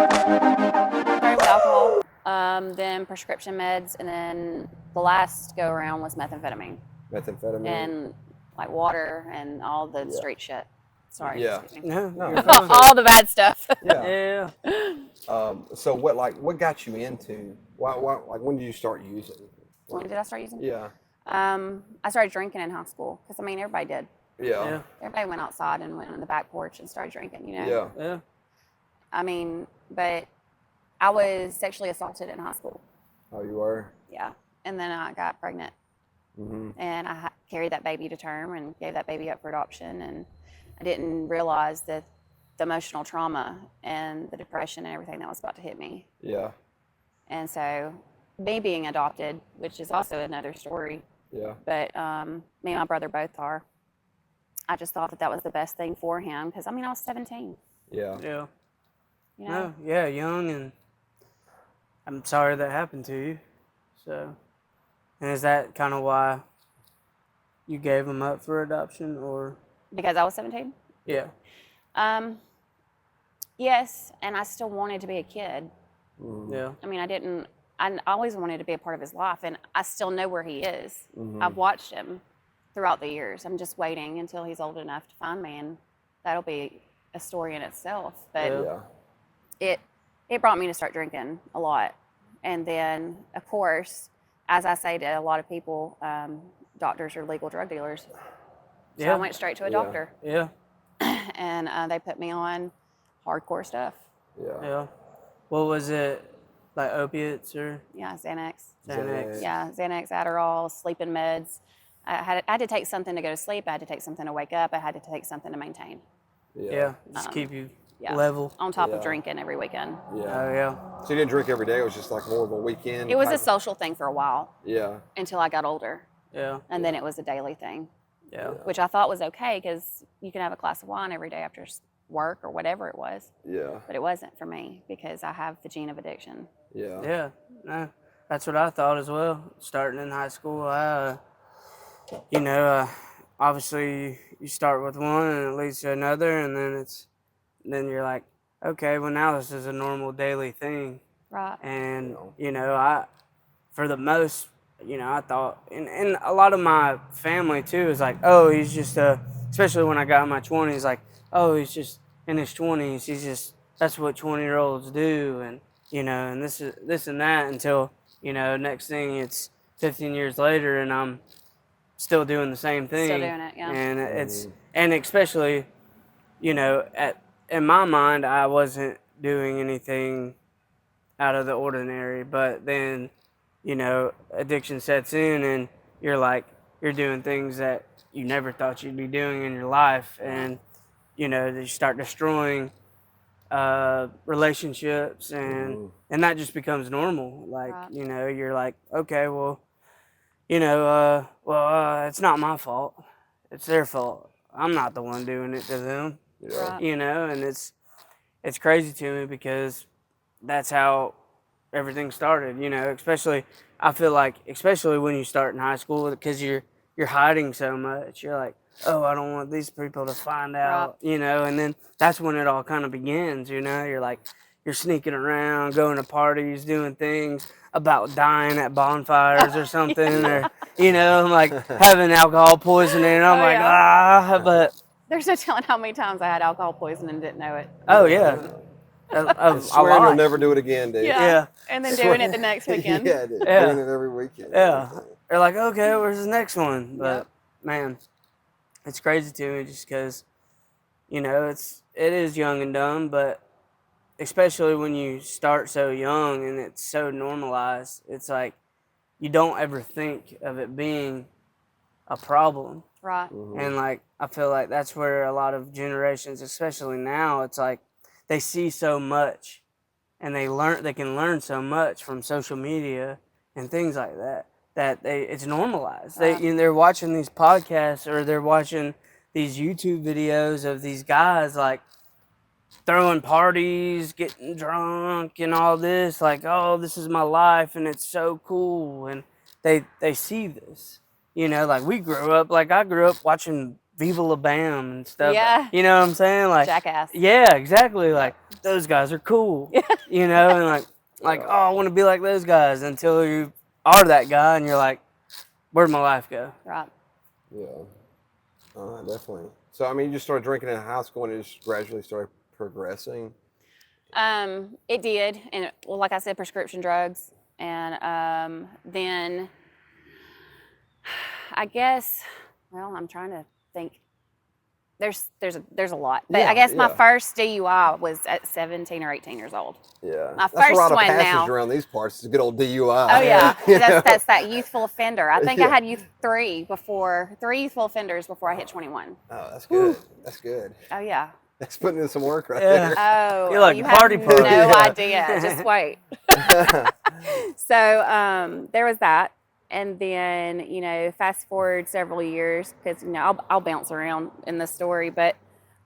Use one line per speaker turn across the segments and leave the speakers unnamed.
Started with alcohol, then prescription meds, and then the last go around was methamphetamine
Methamphetamine.
and like water and all the
Yeah.
street shit. Sorry,
Yeah.
excuse me.
No,
No.
you're fine.
All the bad stuff.
Yeah.
Yeah.
So what got you into? Why like when did you start using?
When did I start using?
Yeah.
I started drinking in high school because I mean everybody did.
Yeah.
Yeah.
Everybody went outside and went on the back porch and started drinking. You know.
Yeah.
Yeah.
I mean, but I was sexually assaulted in high school.
Oh, you were.
Yeah, and then I got pregnant, and I carried that baby to term and gave that baby up for adoption. And I didn't realize that the emotional trauma and the depression and everything that was about to hit me.
Yeah.
And so, me being adopted, which is also another story,
Yeah.
but me and my brother both are. I just thought that that was the best thing for him because I mean I was 17.
Yeah.
Yeah.
You know.
No, yeah, young, and I'm sorry that happened to you. So, and is that kind of why you gave him up for adoption, or?
Because I was 17.
Yeah.
Yes, and I still wanted to be a kid.
Yeah.
I mean, I always wanted to be a part of his life, and I still know where he is. I've watched him throughout the years. I'm just waiting until he's old enough to find me, and that'll be a story in itself. But
Yeah.
it brought me to start drinking a lot. And then, of course, as I say to a lot of people, doctors are legal drug dealers. So
Yeah.
I went straight to a
Yeah.
doctor,
Yeah.
and they put me on hardcore stuff.
Yeah.
Yeah. What was it? Like opiates or
Yeah, Xanax.
Xanax?
Yeah, Xanax, Adderall, sleeping meds. I had to take something to go to sleep. I had to take something to wake up. I had to take something to maintain.
Yeah. Just keep you
Yeah.
level.
On top of
Yeah.
drinking every weekend.
Yeah.
Oh yeah.
So you didn't drink every day. It was just like more of a weekend.
It was
type
a social thing for a while
Yeah.
until I got older.
Yeah.
And then it was a daily thing,
Yeah.
which I thought was okay because you can have a glass of wine every day after work or whatever it was.
Yeah.
But it wasn't for me because I have the gene of addiction.
Yeah.
Yeah. No, that's what I thought as well. Starting in high school, obviously you start with one and it leads to another, and then you're like, okay, well now this is a normal daily thing.
Right.
And for the most, I thought, and a lot of my family too is like, oh, he's just especially when I got in my 20s, like, oh, he's just in his 20s, that's what 20-year-olds do, and and this and that, until next thing it's 15 years later and I'm still doing the same thing.
Still doing it, yeah.
And and especially, in my mind, I wasn't doing anything out of the ordinary, but then, addiction sets in and you're doing things that you never thought you'd be doing in your life, and you start destroying relationships, and that just becomes normal. Like,
Right.
you're like, okay, well, it's not my fault. It's their fault. I'm not the one doing it to them.
Yeah.
Right.
And it's crazy to me because that's how everything started. Especially, I feel like, especially when you start in high school, because you're hiding so much. You're like, oh, I don't want these people to find out. And then that's when it all kind of begins. You're like, you're sneaking around, going to parties, doing things about dying at bonfires or something, or like having alcohol poisoning. And I'm like, but
There's no telling how many times I had alcohol poisoning and didn't know it.
oh yeah, a
Swearing
lot.
you'll never do it again, dude.
Yeah.
And then doing it the next weekend.
Yeah, dude.
Yeah.
Doing it every weekend.
Yeah. They're like, okay, where's the next one? But
Yep.
man, it's crazy to me just because, it is young and dumb, but especially when you start so young and it's so normalized, it's like you don't ever think of it being a problem.
Right.
And like, I feel like that's where a lot of generations, especially now, it's like they see so much and they can learn so much from social media and things like that, it's normalized.
Right.
They're watching these podcasts or they're watching these YouTube videos of these guys like throwing parties, getting drunk and all this, like, oh, this is my life and it's so cool. And they see this. You know, like we grew up, like I grew up watching Viva La Bam and stuff.
Yeah.
You know what I'm saying? Like,
Jackass.
yeah, exactly. Like those guys are cool. You know, and like, oh, I want to be like those guys until you are that guy and you're like, where'd my life go?
Right.
Yeah. Definitely. So, I mean, you just started drinking in high school and it just gradually started progressing.
It did, and well, like I said, prescription drugs, and then I guess, well, I'm trying to think. There's a lot, but I guess my first DUI was at 17 or 18 years old.
Yeah.
My
That's a
first
lot of
one
passage
now.
around these parts. It's a good old DUI.
Oh yeah,
You know?
that's that youthful offender. I think I
Yeah.
had three youthful offenders before I hit 21.
Oh, that's good. That's good.
Oh yeah.
That's putting in some work right
Yeah.
there.
Oh,
You're like
you
party
have
party.
no
Yeah.
idea. Just wait. So there was that, and then fast forward several years because I'll bounce around in the story, but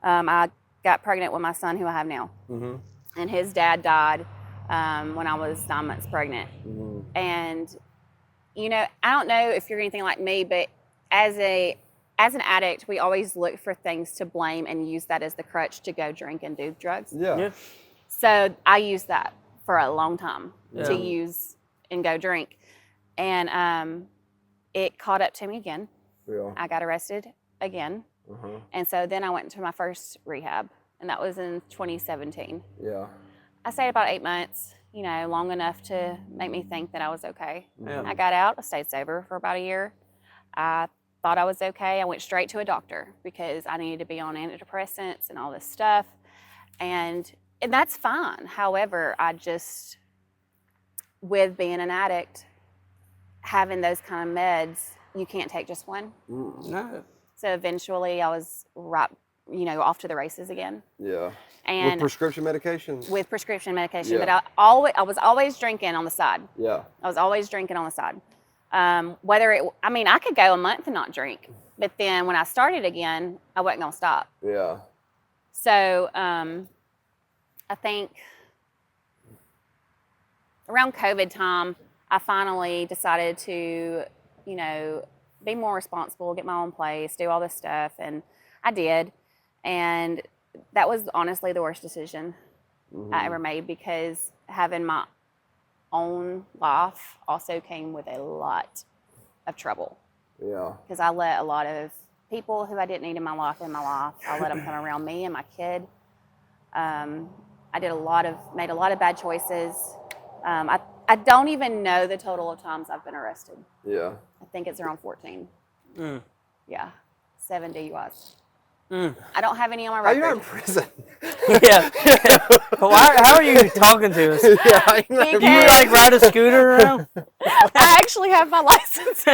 I got pregnant with my son who I have now,
Mm-hmm.
and his dad died when I was 9 months pregnant,
Mm-hmm.
and I don't know if you're anything like me, but as an addict, we always look for things to blame and use that as the crutch to go drink and do drugs.
Yeah.
Yeah.
So I used that for a long time to
Yeah.
use and go drink. And it caught up to me again.
Yeah.
I got arrested again.
Uh-huh.
And so then I went to my first rehab, and that was in 2017.
Yeah.
I stayed about 8 months, long enough to make me think that I was okay.
Yeah.
I got out, I stayed sober for about a year. I thought I was okay. I went straight to a doctor because I needed to be on antidepressants and all this stuff. And that's fine. However, with being an addict, having those kind of meds, you can't take just one.
No.
So eventually I was off to the races again.
Yeah.
And
With prescription medication?
with prescription medication,
Yeah.
but I was always drinking on the side.
Yeah.
I was always drinking on the side. I could go a month and not drink, but then when I started again, I wasn't gonna stop.
Yeah.
So I think around COVID time, I finally decided to, be more responsible, get my own place, do all this stuff, and I did. And that was honestly the worst decision I ever made, because having my own life also came with a lot of trouble,
Yeah.
because I let a lot of people who I didn't need in my life. I let them come around me and my kid. I made a lot of bad choices. I don't even know the total of times I've been arrested.
Yeah.
I think it's around 14.
Mm.
Yeah, 7 DUIs.
Mm.
I don't have any on my
Are you not
record.
in prison?
Yeah. How are you talking to us?
Yeah.
Do you like ride a scooter around?
I actually have my license.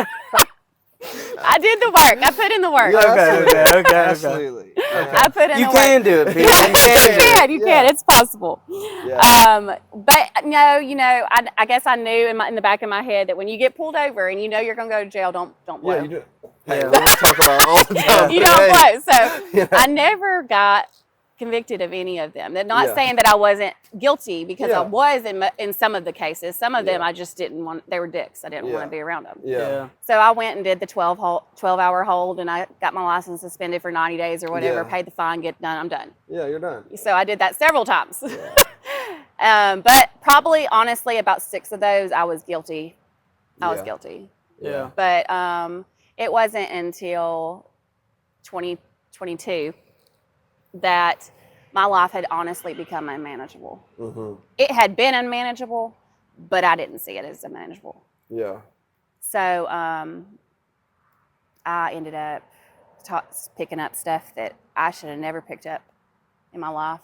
I did the work. I put in the work.
Yeah,
Okay.
Absolutely.
I put in
You
the
can
work.
do it, Pete.
You can. It's possible.
Yeah.
But no, I guess I knew in the back of my head that when you get pulled over and you're gonna go to jail, don't blow.
Yeah, you do. Hey,
Yeah.
we don't talk about it all the time.
You
but
don't
hey.
blow. So
Yeah.
I never got convicted of any of them. They're not
Yeah.
saying that I wasn't guilty, because
Yeah.
I was in some of the cases. Some of them
Yeah.
I just didn't want. They were dicks. I didn't want
Yeah.
to be around them.
Yeah.
So I went and did the 12-hour hold, and I got my license suspended for 90 days or whatever,
Yeah.
paid the fine, get done, I'm done.
Yeah, you're done.
So I did that several times. But probably, honestly, about 6 of those, I was guilty. I was
Yeah.
guilty.
Yeah.
But it wasn't until 2022 that my life had honestly become unmanageable.
Mm-hmm.
It had been unmanageable, but I didn't see it as unmanageable.
Yeah.
So I ended up picking up stuff that I should have never picked up in my life.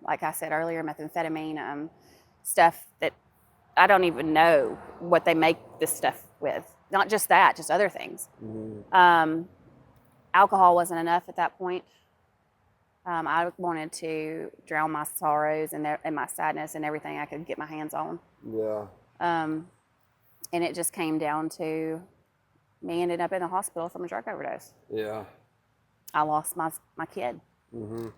Like I said earlier, methamphetamine, stuff that I don't even know what they make this stuff with. Not just that, just other things.
Mm-hmm.
Alcohol wasn't enough at that point. I wanted to drown my sorrows and my sadness and everything I could get my hands on.
Yeah.
And it just came down to me ending up in the hospital from a drug overdose.
Yeah.
I lost my kid.
Mm-hmm.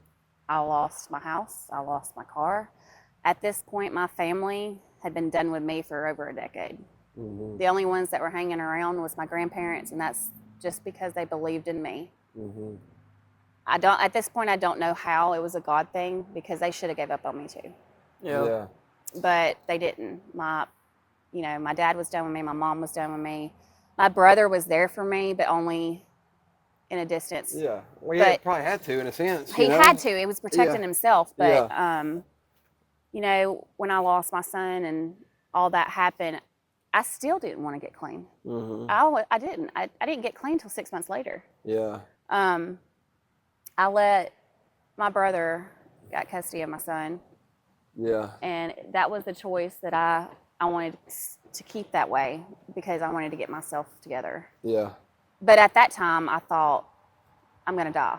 I lost my house. I lost my car. At this point, my family had been done with me for over a decade.
Mm-hmm.
The only ones that were hanging around was my grandparents, and that's just because they believed in me.
Mm-hmm.
At this point, I don't know how it was a God thing, because they should have gave up on me too.
Yeah.
But they didn't. My dad was done with me. My mom was done with me. My brother was there for me, but only in a distance.
Yeah. Well, he
But
probably had to, in a sense.
he had to. It was protecting himself. But, when I lost my son and all that happened, I still didn't want to get clean.
Mm-hmm.
I didn't. I didn't get clean until 6 months later.
Yeah.
I let my brother got custody of my son.
Yeah.
And that was the choice that I wanted to keep that way, because I wanted to get myself together.
Yeah.
But at that time, I thought, I'm going to die.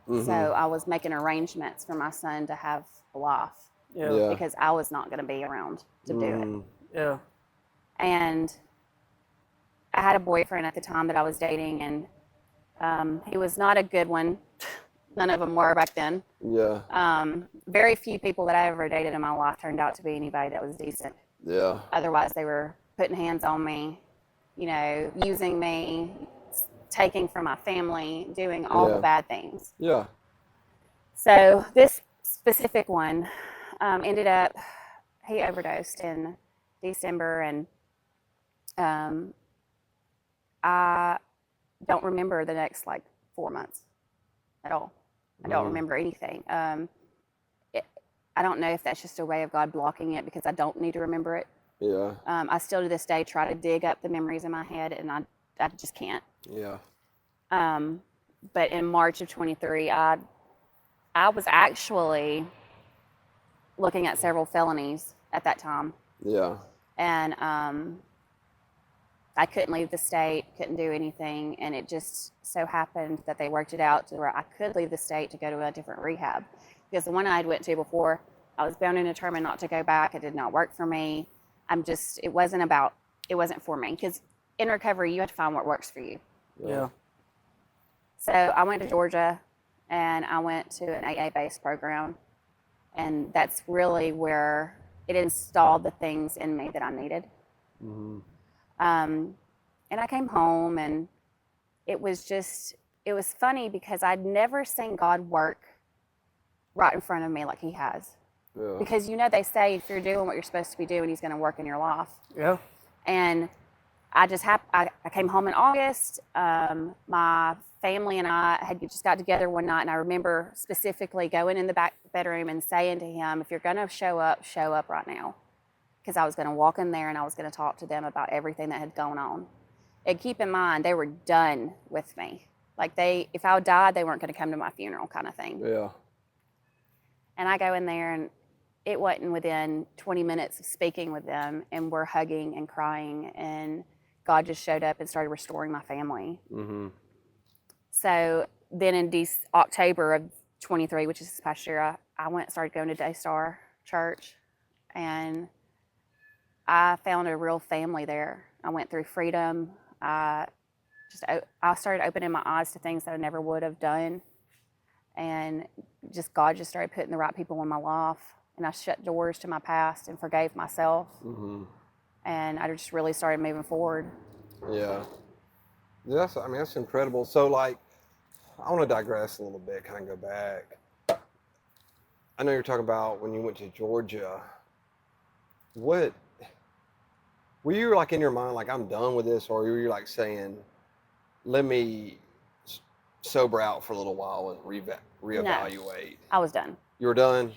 Mm-hmm.
So I was making arrangements for my son to have a life,
Yeah.
because I was not going to be around to do it.
Yeah.
And I had a boyfriend at the time that I was dating, and he was not a good one. None of them were back then.
Yeah.
Very few people that I ever dated in my life turned out to be anybody that was decent.
Yeah.
Otherwise, they were putting hands on me, using me, taking from my family, doing all the bad things.
Yeah.
So this specific one ended up, he overdosed in December, and I don't remember the next 4 months at all. I don't remember anything. I don't know if that's just a way of God blocking it, because I don't need to remember it.
Yeah.
I still to this day try to dig up the memories in my head, and I just can't.
Yeah.
But in March of 23, I was actually looking at several felonies at that time.
Yeah.
And I couldn't leave the state, couldn't do anything, and it just so happened that they worked it out to where I could leave the state to go to a different rehab. Because the one I had went to before, I was bound and determined not to go back. It did not work for me. It wasn't for me. Because in recovery, you have to find what works for you.
Yeah.
So I went to Georgia, and I went to an AA-based program, and that's really where it installed the things in me that I needed.
Mm-hmm.
And I came home, and it was funny, because I'd never seen God work right in front of me like he has.
Yeah.
Because they say if you're doing what you're supposed to be doing, he's going to work in your life.
Yeah.
And I came home in August. My family and I had just got together one night, and I remember specifically going in the back bedroom and saying to him, if you're going to show up right now. Because I was going to walk in there, and I was going to talk to them about everything that had gone on. And keep in mind, they were done with me. If I died, they weren't going to come to my funeral, kind of thing.
Yeah.
And I go in there, and it wasn't within 20 minutes of speaking with them, and we're hugging and crying, and God just showed up and started restoring my family.
Mm-hmm.
So then in October of 23, which is this past year, I started going to Daystar Church, and I found a real family there. I went through freedom. I started opening my eyes to things that I never would have done. And God just started putting the right people in my life. And I shut doors to my past and forgave myself.
Mm-hmm.
And I just really started moving forward.
Yeah. That's incredible. So I want to digress a little bit, kind of go back. I know you're talking about when you went to Georgia. What were you in your mind, I'm done with this, or were you saying, let me sober out for a little while and reevaluate?
No, I was done.
You were done?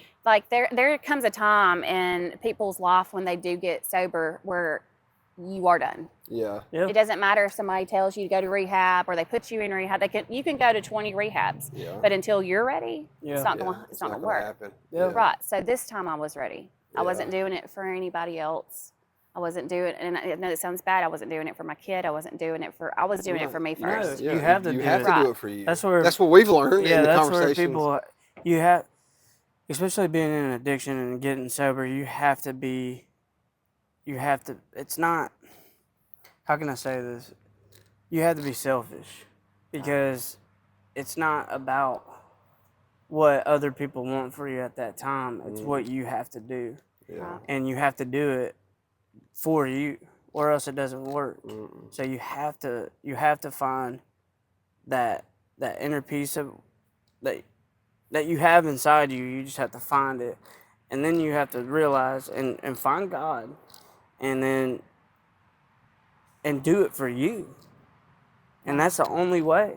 There comes a time in people's life when they do get sober where you are done.
Yeah.
It doesn't matter if somebody tells you to go to rehab or they put you in rehab. You can go to 20 rehabs, but until you're ready, it's not going to work.
Happen.
Yeah.
Right. So this time I was ready.
Yeah.
I wasn't doing it for anybody else. I wasn't doing, and I know it sounds bad. I wasn't doing it for my kid. I was doing it for me first.
You have to do
it for you.
That's
what we've learned in the
that's where
conversations.
people, especially being in an addiction and getting sober, it's not, how can I say this? You have to be selfish, because it's not about what other people want for you at that time. It's what you have to do.
Yeah.
And you have to do it for you. or else it doesn't work. So you have to find that inner peace of that you have inside you. You just have to find it, and then you have to realize and find God, and then and do it for you. And that's the only way.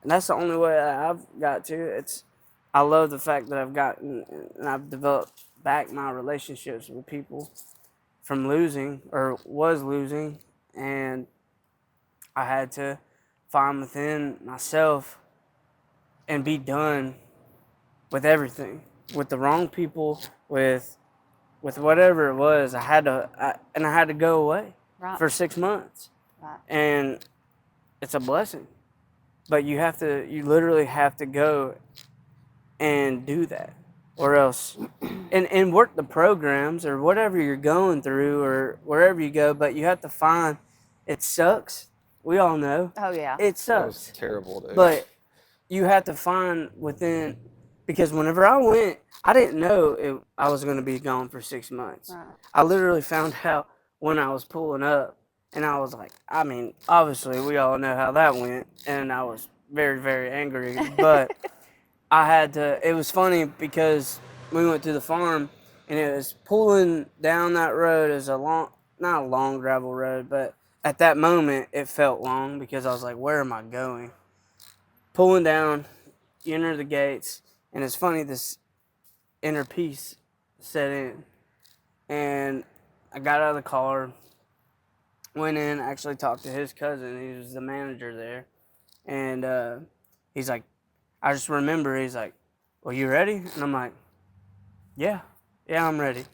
And that's the only way that I've got to. I love the fact that I've gotten and I've developed back my relationships with people from losing or was losing, and I had to find within myself and be done with everything, with the wrong people, with whatever it was. I had to go away for 6 months, and it's a blessing. But you literally have to go and do that, or else, and work the programs or whatever you're going through or wherever you go. But you have to find, it sucks. We all know.
Oh yeah.
It sucks.
That was terrible, dude.
But you have to find within, because whenever I went, I didn't know I was going to be gone for 6 months.
Right.
I literally found out when I was pulling up, and I was like, I mean, obviously we all know how that went, and I was very, very angry. But it was funny because we went to the farm, and it was pulling down that road as not a long gravel road, but at that moment it felt long because I was like, where am I going? Pulling down, you enter the gates, and it's funny, this inner peace set in. And I got out of the car, went in, actually talked to his cousin. He was the manager there. And he's like, I just remember, he's like, well, you ready? And I'm like, yeah, I'm ready.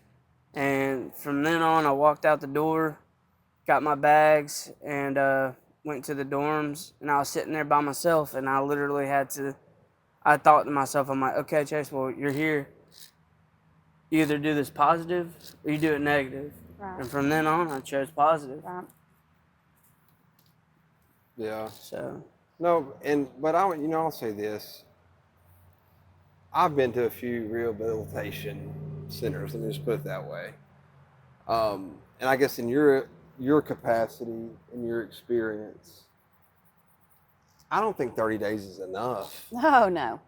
And from then on, I walked out the door, got my bags, and went to the dorms. And I was sitting there by myself, and I literally I thought to myself, I'm like, okay, Chase, well, you're here. You either do this positive or you do it negative.
Right.
And from then on, I chose positive.
Right.
Yeah.
So.
No, but I'll say this. I've been to a few rehabilitation centers, let me just put it that way. And I guess in your capacity and your experience, I don't think 30 days is enough.
Oh no.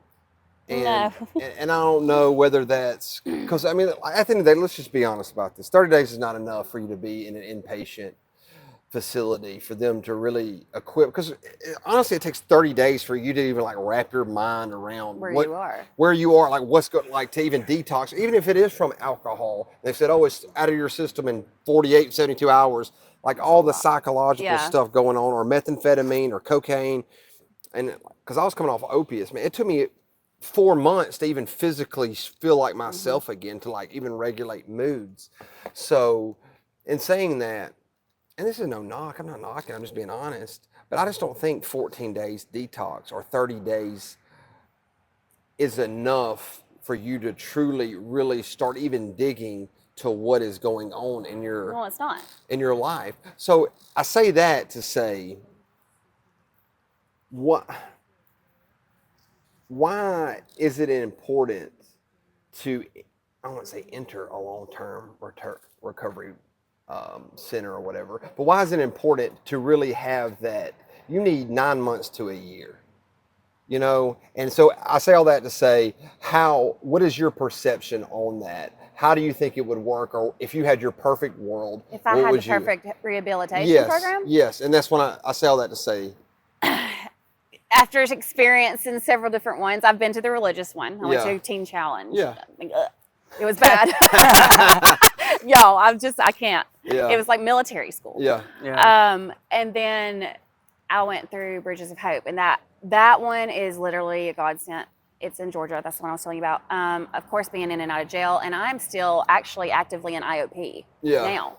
And,
No.
and I don't know whether that's because, I mean, at the end of the day, let's just be honest about this. 30 days is not enough for you to be in an inpatient facility for them to really equip. Because honestly, it takes 30 days for you to even like wrap your mind around where you are, like what's going, like to even detox, even if it is from alcohol. They said, oh, it's out of your system in 48, 72 hours. Like all the psychological stuff going on, or methamphetamine or cocaine. And because I was coming off opiates, man, it took me 4 months to even physically feel like myself again, to like even regulate moods. So in saying that, and this is no knock, I'm not knocking, I'm just being honest, but I just don't think 14 days detox or 30 days is enough for you to truly, really start even digging to what is going on in your
it's not.
In your life. So I say that to say, why is it important to, I won't say enter a long-term recovery center or whatever, but why is it important to really have that? You need 9 months to a year, and so I say all that to say, what is your perception on that? How do you think it would work? Or if you had your perfect world,
if I had the perfect rehabilitation program?
Yes, and that's when I say all that to say,
after experiencing several different ones, I've been to the religious one. I went to Teen Challenge.
Yeah.
It was bad. Yo, I can't.
Yeah.
It was like military school.
Yeah.
And then I went through Bridges of Hope, and that one is literally a godsend. It's in Georgia. That's the one I was telling you about. Of course, being in and out of jail, and I'm still actually actively in IOP now.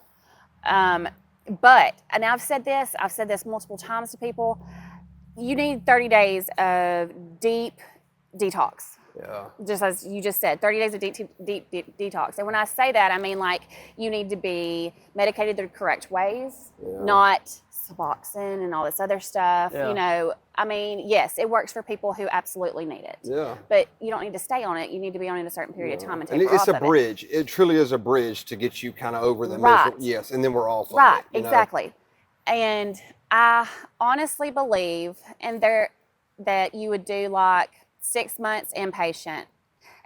But, and I've said this multiple times to people, you need 30 days of deep detox.
Yeah.
Just as you just said, 30 days of deep detox. And when I say that, I mean like you need to be medicated the correct ways, not Suboxone and all this other stuff.
Yeah.
You know, I mean, yes, it works for people who absolutely need it.
Yeah.
But you don't need to stay on it. You need to be on it a certain period of time and
And
taper
it's
off
a
of it.
bridge. It truly is a bridge to get you kind of over the
Right.
misery. Yes, and then we're off.
Right,
of it, you know?
exactly. And I honestly believe that you would do like 6 months inpatient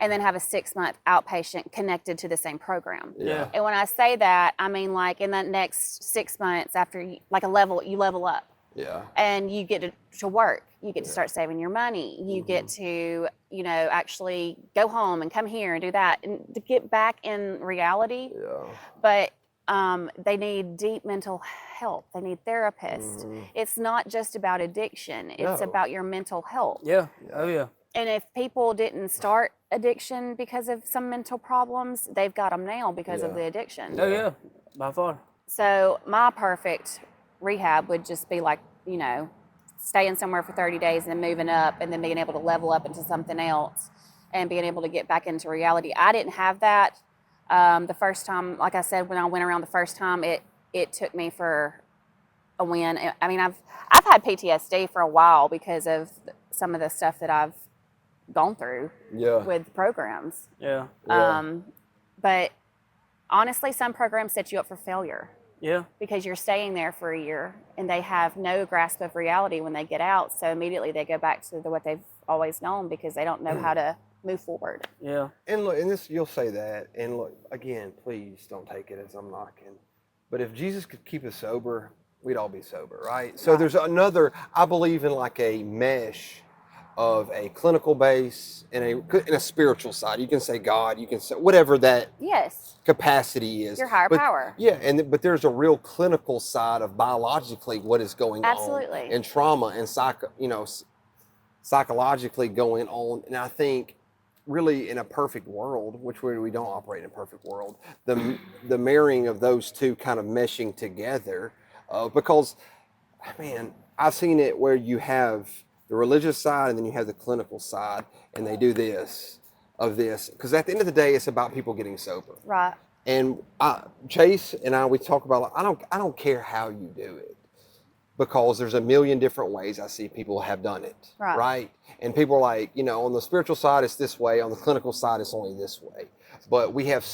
and then have a 6-month outpatient connected to the same program.
Yeah.
And when I say that, I mean like in that next 6 months after you level up
Yeah.
and you get to work. You get to start saving your money. You get to, you know, actually go home and come here and do that and to get back in reality.
Yeah.
But they need deep mental help. They need therapists. It's not just about addiction. It's
No.
about your mental health.
Yeah. Oh yeah.
And if people didn't start addiction because of some mental problems, they've got them now because of
Yeah.
the addiction.
Oh yeah. By far.
So my perfect rehab would just be like, you know, staying somewhere for 30 days and then moving up and then being able to level up into something else and being able to get back into reality. I didn't have that the first time. Like I said, when I went around the first time, it took me for a win. I mean, I've had PTSD for a while because of some of the stuff that I've gone through
Yeah.
with programs.
Yeah.
But honestly, some programs set you up for failure
Yeah.
because you're staying there for a year and they have no grasp of reality when they get out. So immediately they go back to what they've always known because they don't know how to move forward.
Yeah.
And look, and this, you'll say that, and look, again, please don't take it as I'm knocking. But if Jesus could keep us sober, we'd all be sober, right? So there's another, I believe in like a mesh of a clinical base and a spiritual side. You can say God, you can say whatever that
Yes,
capacity is.
your higher
But-
power.
Yeah, but there's a real clinical side of biologically what is going
Absolutely.
on, and trauma and psychologically going on. And I think really in a perfect world, which we don't operate in a perfect world, the marrying of those two kind of meshing together, because man, I've seen it where you have the religious side and then you have the clinical side, and they do this because at the end of the day, it's about people getting sober.
Right.
And Chase and we talk about, I don't care how you do it, because there's a million different ways I see people have done it, right? And people are like, you know, on the spiritual side, it's this way. On the clinical side, it's only this way. But we have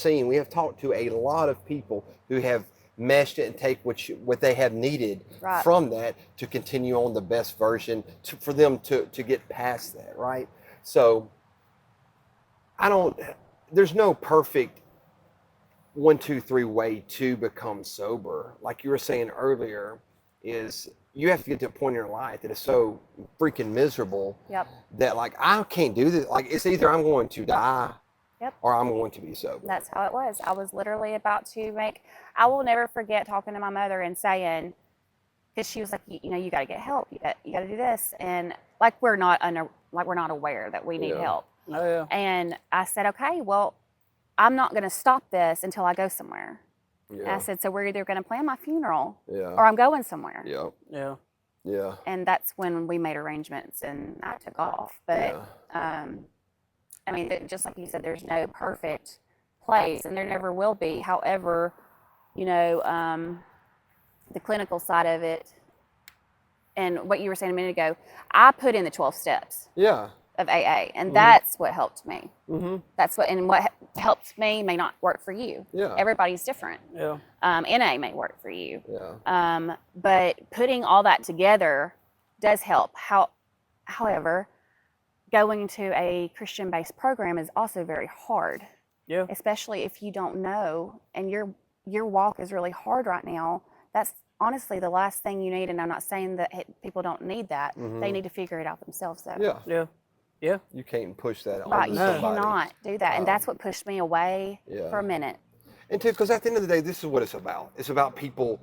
talked to a lot of people who have meshed it and take what they have needed from that to continue on the best version for them to get past that, right? So there's no perfect 1, 2, 3 way to become sober. Like you were saying earlier, is you have to get to a point in your life that is so freaking miserable that like I can't do this. Like it's either I'm going to die or I'm going to be sober.
That's how it was. I was literally about to I will never forget talking to my mother and saying, because she was like, you know, you got to get help. You got to do this. And like we're not aware that we need help.
Oh yeah.
And I said, okay, well, I'm not going to stop this until I go somewhere. And I said, so we're either going to plan my funeral or I'm going somewhere.
Yeah.
Yeah.
And that's when we made arrangements and I took off. But I mean, just like you said, there's no perfect place and there never will be. However, you know, the clinical side of it and what you were saying a minute ago, I put in the 12 steps of AA, and that's what helped me. That's what helped me may not work for you. Everybody's different. NA may work for you. But putting all that together does help. However, going to a Christian-based program is also very hard. Especially if you don't know and your walk is really hard right now. That's honestly the last thing you need, and I'm not saying that people don't need that. They need to figure it out themselves though.
Yeah.
You can't push that on
Right, you
somebody.
cannot do that. And that's what pushed me away for a minute.
And because at the end of the day, this is what it's about. It's about people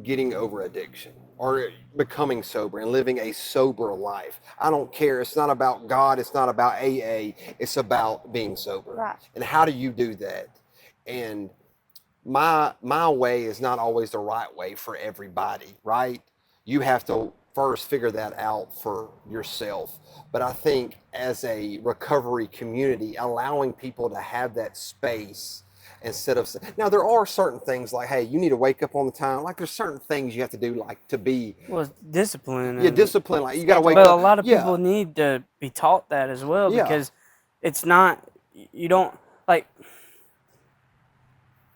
getting over addiction or becoming sober and living a sober life. I don't care. It's not about God. It's not about AA. It's about being sober.
Right.
And how do you do that? And my way is not always the right way for everybody, right? You have to first figure that out for yourself. But I think as a recovery community, allowing people to have that space, instead of, now there are certain things like, hey, you need to wake up on the time. Like there's certain things you have to do, like to be,
Well, discipline.
yeah, discipline. Like you got to wake
Well,
up.
a lot of
Yeah.
people need to be taught that as well
Yeah.
because it's not, you don't, like,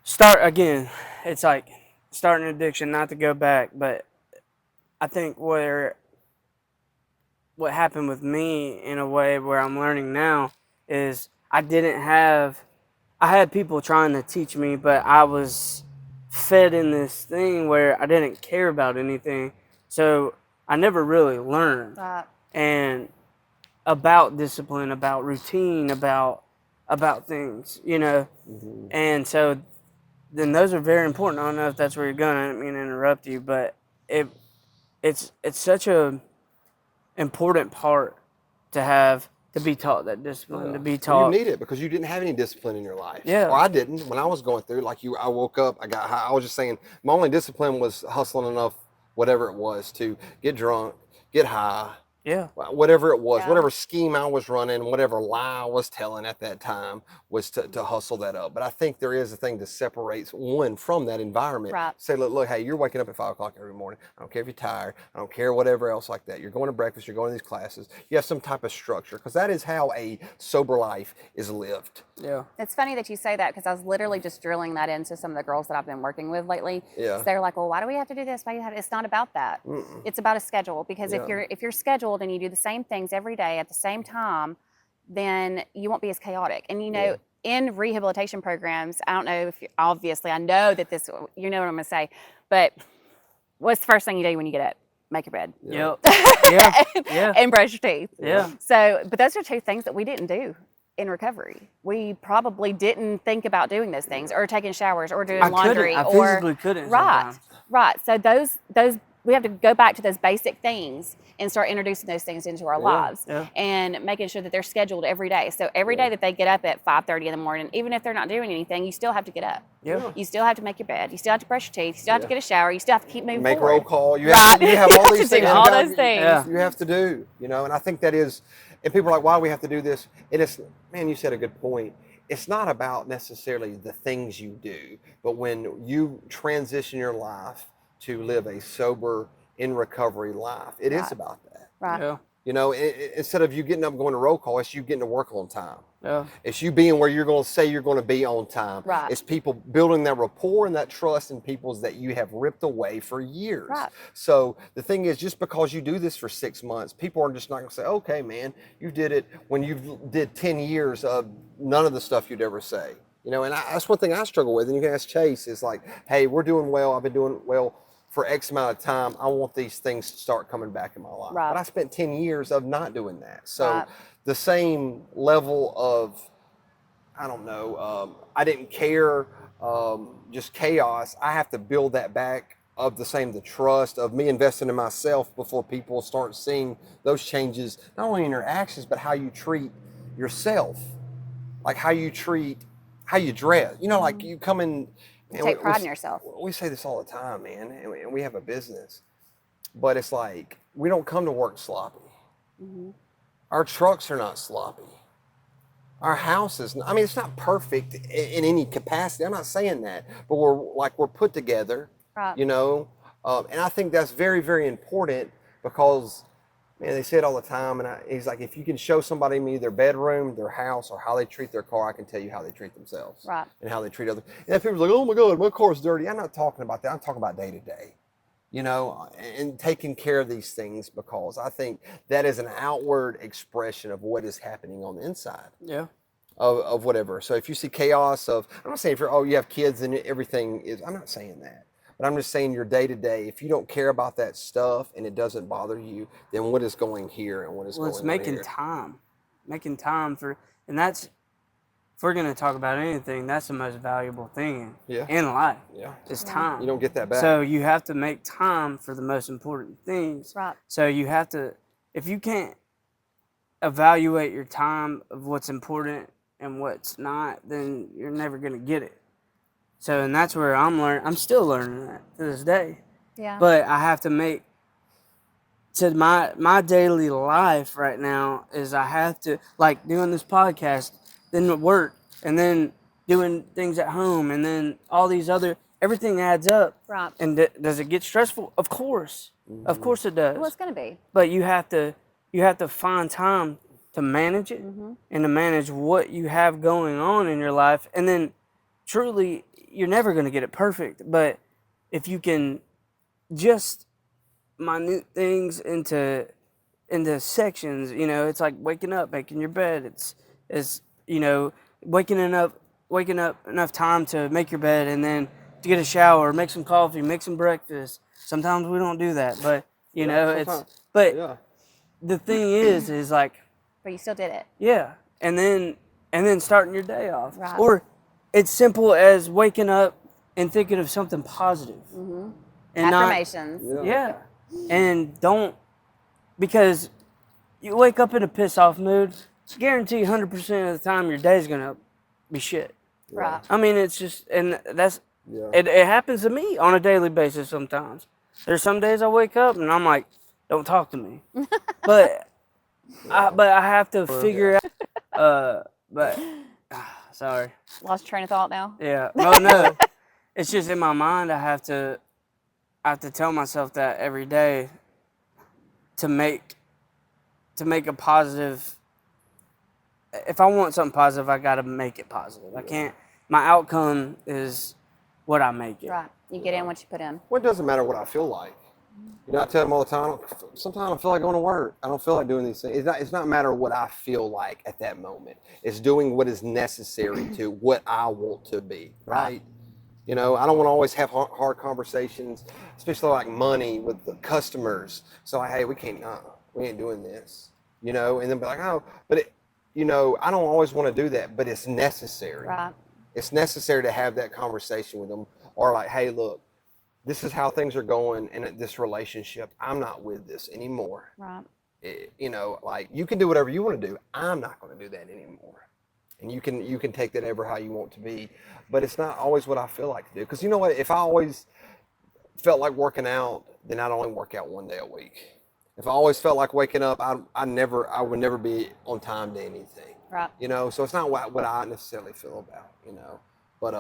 start again. It's like starting an addiction, not to go back, but I think what happened with me in a way where I'm learning now is I had people trying to teach me, but I was fed in this thing where I didn't care about anything. So I never really learned.
Right.
And about discipline, about routine, about things, you know.
Mm-hmm.
And so then those are very important. I don't know if that's where you're going. I didn't mean to interrupt you, but it's such a important part to be taught that discipline, to be
Well,
taught.
you need it because you didn't have any discipline in your life.
Yeah.
Or I didn't. When I was going through, like you, I woke up, I got high. I was just saying, my only discipline was hustling enough, whatever it was, to get drunk, get high,
Yeah.
whatever it was,
Yeah.
whatever scheme I was running, whatever lie I was telling at that time was to hustle that up. But I think there is a thing that separates one from that environment.
Right.
Say, look, hey, you're waking up at 5 o'clock every morning. I don't care if you're tired. I don't care whatever else like that. You're going to breakfast. You're going to these classes. You have some type of structure because that is how a sober life is lived.
Yeah.
It's funny that you say that because I was literally just drilling that into some of the girls that I've been working with lately.
Yeah.
So they're like, well, why do we have to do this? Why do you have? It's not about that.
Mm-mm.
It's about a schedule because
Yeah.
if you're scheduled and you do the same things every day at the same time, then you won't be as chaotic. And you know, in rehabilitation programs, I don't know if you, obviously I know that this, you know what I'm gonna say, but what's the first thing you do when you get up? Make your bed.
Yep. Yeah. Yeah.
And brush your teeth.
Yeah.
So, but those are two things that we didn't do in recovery. We probably didn't think about doing those things or taking showers or doing laundry
I
or
physically couldn't
right,
sometimes.
right. So those we have to go back to those basic things and start introducing those things into our lives
yeah.
and making sure that they're scheduled every day. So every day that they get up at 5:30 in the morning, even if they're not doing anything, you still have to get up.
Yeah.
You still have to make your bed. You still have to brush your teeth. You still have to get a shower. You still have to keep moving
Make
forward.
roll call. You
Right.
have all
To
these
do
things.
all
you gotta-
those things.
Yeah.
You have to do, you know, and I think that is, and people are like, why do we have to do this? It is, man, you said a good point. It's not about necessarily the things you do, but when you transition your life to live a sober, in recovery life, it is
Right.
about that.
Right.
Yeah.
You know, instead of you getting up and going to roll call, it's you getting to work on time.
Yeah.
It's you being where you're going to say you're going to be on time.
Right.
It's people building that rapport and that trust in people's that you have ripped away for years.
Right.
So the thing is, just because you do this for 6 months, people are just not going to say, okay, man, you did it when you did 10 years of none of the stuff you'd ever say. You know, and that's one thing I struggle with. And you can ask Chase, is like, hey, we're doing well. I've been doing well for X amount of time. I want these things to start coming back in my life.
Right.
But I spent 10 years of not doing that. So
Right.
the same level of, I don't know, I didn't care, just chaos. I have to build that back of the trust of me investing in myself before people start seeing those changes, not only in your actions, but how you treat yourself, like how you dress. You know, like you come in.
You take pride in yourself.
We say this all the time, man, and we have a business, but it's like we don't come to work sloppy.
Mm-hmm.
Our trucks are not sloppy. Our house is, I mean, it's not perfect in any capacity. I'm not saying that, but we're put together,
Right.
you know, and I think that's very, very important because, man, they say it all the time, and he's like, if you can show somebody me their bedroom, their house, or how they treat their car, I can tell you how they treat themselves.
Right.
And how they treat others. And people are like, oh my God, my car's dirty. I'm not talking about that. I'm talking about day to day, you know, and taking care of these things, because I think that is an outward expression of what is happening on the inside
Yeah.
of whatever. So if you see chaos I'm not saying you have kids and everything is, I'm not saying that. But I'm just saying your day to day, if you don't care about that stuff and it doesn't bother you, then what is going here and what is
Well,
going
it's
on
making time for, and that's, if we're going to talk about anything, that's the most valuable thing in life.
Yeah.
Is time.
You don't get that back.
So you have to make time for the most important things.
Right.
So you have to, if you can't evaluate your time of what's important and what's not, then you're never going to get it. So, and that's where I'm still learning that to this day.
Yeah.
But I have to make, so my daily life right now is I have to, like doing this podcast, then work, and then doing things at home, and then all these other, everything adds up.
Right.
And does it get stressful? Of course. Of course it does.
Well, it's going to be.
But you have to find time to manage it and to manage what you have going on in your life. And then truly, you're never going to get it perfect. But if you can just minute things into sections, you know, it's like waking up, making your bed. It's you know, waking up enough time to make your bed, and then to get a shower, make some coffee, make some breakfast. Sometimes we don't do that, but you know, it's
Yeah.
the thing is like,
But you still did it.
yeah, and then starting your day off,
Right.
or it's simple as waking up and thinking of something positive, and not,
Affirmations.
yeah, and don't, because you wake up in a piss off mood, guarantee 100% of the time your day's gonna be shit.
Right.
I mean, it's just, and that's,
Yeah.
it happens to me on a daily basis sometimes. There's some days I wake up and I'm like, don't talk to me. but I have to figure out, sorry.
Lost train of thought now.
Yeah. No. It's just in my mind. I have to tell myself that every day to make a positive. If I want something positive, I got to make it positive. I can't. My outcome is what I make it.
Right. You get in what you put in.
Well, it doesn't matter what I feel like. You know, I tell them all the time, sometimes I feel like going to work. I don't feel like doing these things. It's not a matter of what I feel like at that moment. It's doing what is necessary to what I want to be, right? You know, I don't want to always have hard conversations, especially like money with the customers. So like, hey, we ain't doing this, you know, and then be like, oh, but you know, I don't always want to do that, but it's necessary.
Right.
It's necessary to have that conversation with them, or like, hey, look, this is how things are going in this relationship. I'm not with this anymore.
Right.
You know, like, you can do whatever you want to do. I'm not going to do that anymore. And you can take that ever how you want to be, but it's not always what I feel like to do. Because you know what? If I always felt like working out, then I'd only work out one day a week. If I always felt like waking up, I would never be on time to anything.
Right.
You know, so it's not what I necessarily feel about. You know, but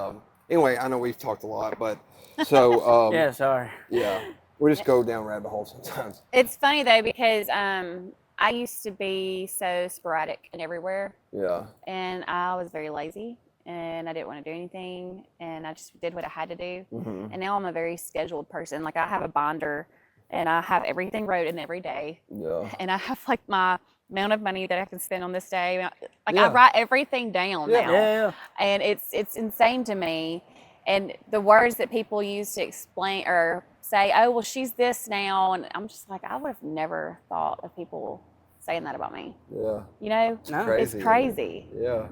anyway, I know we've talked a lot, but so
Yeah. Sorry.
yeah, we just go down rabbit holes sometimes.
It's funny though because I used to be so sporadic and everywhere,
Yeah.
and I was very lazy, and I didn't want to do anything, and I just did what I had to do.
Mm-hmm.
And now I'm a very scheduled person. Like, I have a binder, and I have everything wrote in every day,
Yeah.
and I have like my amount of money that I can spend on this day. Like,
Yeah.
I write everything down now.
Yeah.
And it's insane to me. And the words that people use to explain or say, oh, well, she's this now, and I'm just like, I would have never thought of people saying that about me.
Yeah.
You know,
No.
Crazy.
it's crazy.
Yeah.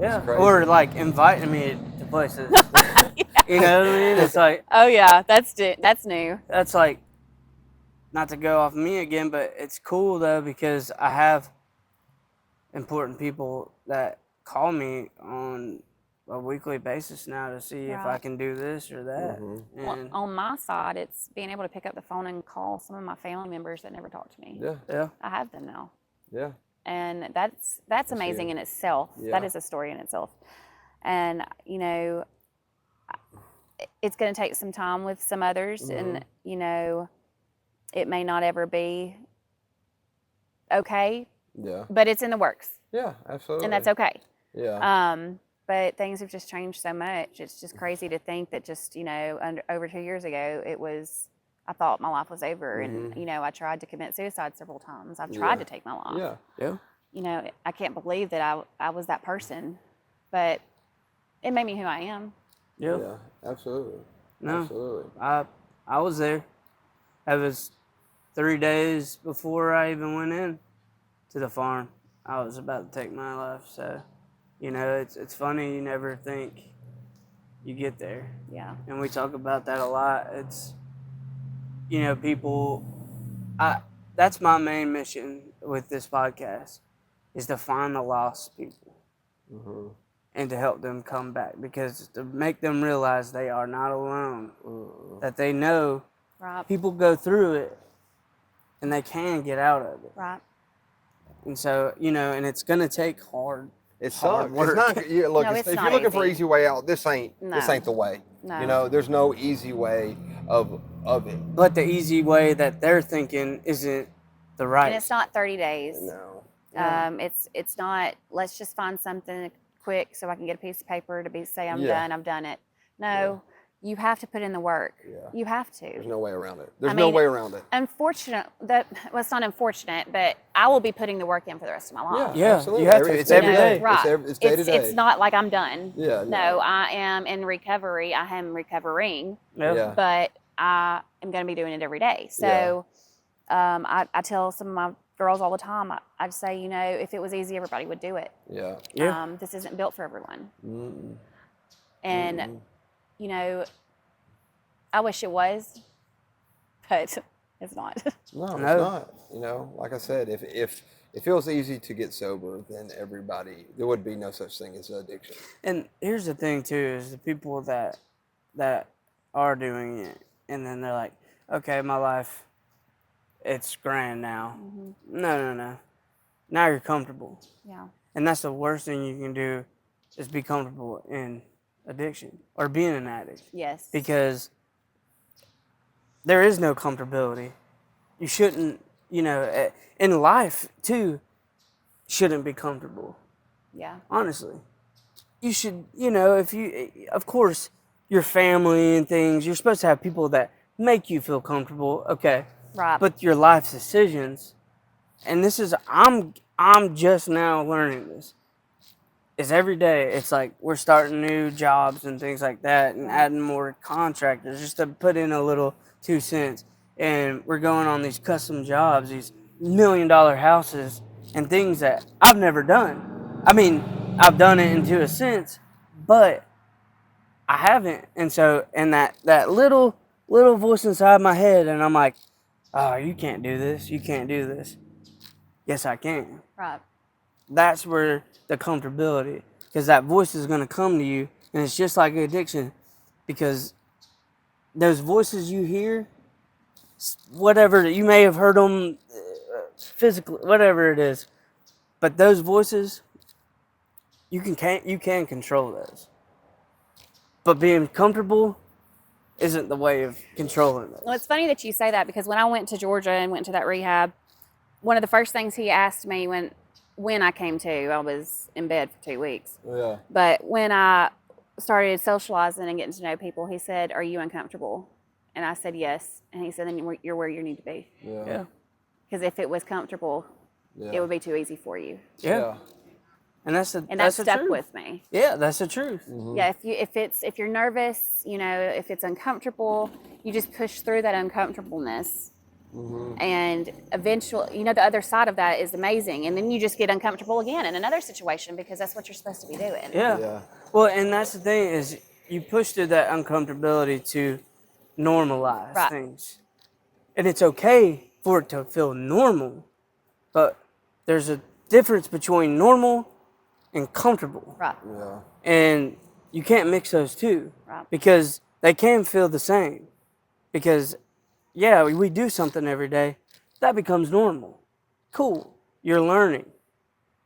Yeah.
crazy.
Or like inviting me to places. You know what I mean? It's like,
Oh yeah, that's new.
that's like, not to go off me again, but it's cool though because I have important people that call me on a weekly basis now to see if I
Right.
can do this or that.
Mm-hmm.
Well,
And
on my side, it's being able to pick up the phone and call some of my family members that never talk to me.
Yeah.
yeah,
I have them now,
Yeah.
and that's amazing in itself.
Yeah.
That is a story in itself. And you know, it's going to take some time with some others, and you know, it may not ever be okay,
Yeah.
but it's in the works,
Yeah. Absolutely.
and that's okay.
Yeah.
But things have just changed so much. It's just crazy to think that just, you know, over 2 years ago, I thought my life was over. And, you know, I tried to commit suicide several times. I've tried
Yeah.
to take my life.
Yeah.
yeah,
You know, I can't believe that I was that person, but it made me who I am.
yeah.
Yeah. Absolutely.
No,
Absolutely.
I was there. That was 3 days before I even went in to the farm. I was about to take my life. So, you know, it's funny. You never think you get there.
Yeah.
And we talk about that a lot. It's, you know, people, that's my main mission with this podcast, is to find the lost people
Mm-hmm.
and to help them come back, because to make them realize they are not alone, that they know
Right.
people go through it and they can get out of it.
Right.
And so, you know, and it's going to take hard
It
hard
sucks.
work.
It's not. Yeah, look,
No,
if
it's
you're
not
looking for an
easy.
easy way out, this ain't
No.
the way.
No.
You know, there's no easy way of it.
But the easy way that they're thinking isn't the right.
And it's not 30 days.
No.
It's not, let's just find something quick so I can get a piece of paper to say I'm
Yeah.
done, I've done it. No, you have to put in the work.
Yeah.
You have to.
There's no way around it. There's
I
no
mean,
way around it.
It's not unfortunate, but I will be putting the work in for the rest of my life.
Yeah,
absolutely.
you have to. It's every day.
Right.
It's day to day.
It's not like I'm done.
Yeah.
No, I am in recovery. I am recovering,
Yeah.
but I am going to be doing it every day. So I tell some of my girls all the time, I'd say, you know, if it was easy, everybody would do it.
Yeah.
Yeah.
This isn't built for everyone.
Mm-mm.
And,
Mm-mm.
you know, I wish it was, but it's not.
No,
No.
it's not. You know, like I said, if it feels easy to get sober, then there would be no such thing as addiction.
And here's the thing too: is the people that are doing it, and then they're like, "Okay, my life, it's grand now." No. Now you're comfortable,
Yeah.
and that's the worst thing you can do, is be comfortable in addiction or being an addict,
Yes.
because there is no comfortability. You shouldn't, you know, in life too, shouldn't be comfortable.
Yeah.
Honestly, you should, you know, of course, your family and things, you're supposed to have people that make you feel comfortable, okay.
Right.
But your life's decisions, and this is, I'm just now learning this, is every day, it's like we're starting new jobs and things like that, and adding more contractors just to put in a little 2 cents. And we're going on these custom jobs, these $1 million houses, and things that I've never done. I mean, I've done it into a sense, but I haven't. And so, and that little voice inside my head, and I'm like, oh, you can't do this. You can't do this. Yes, I can.
Right.
That's where the comfortability, because that voice is going to come to you, and it's just like addiction, because those voices you hear, whatever, you may have heard them physically, whatever it is, but those voices, you can control those. But being comfortable isn't the way of controlling those.
Well, it's funny that you say that, because when I went to Georgia and went to that rehab, one of the first things he asked me when I came to, I was in bed for 2 weeks.
Yeah.
But when I started socializing and getting to know people, he said, "Are you uncomfortable?" And I said, "Yes." And he said, "Then you're where you need to be."
Yeah.
Because if it was comfortable,
Yeah.
it would be too easy for you.
Yeah. And that's the
And
that's
that
the
stuck
truth.
with me.
Yeah, that's the truth.
Yeah, if you're nervous, you know, if it's uncomfortable, you just push through that uncomfortableness. And eventually, you know, the other side of that is amazing. And then you just get uncomfortable again in another situation, because that's what you're supposed to be doing.
Yeah.
Yeah.
Well, and that's the thing, is you push through that uncomfortability to normalize
Right.
things. And it's okay for it to feel normal, but there's a difference between normal and comfortable.
Right.
Yeah.
And you can't mix those two,
Right.
because they can feel the same. Because, yeah, we do something every day, that becomes normal. Cool, you're learning.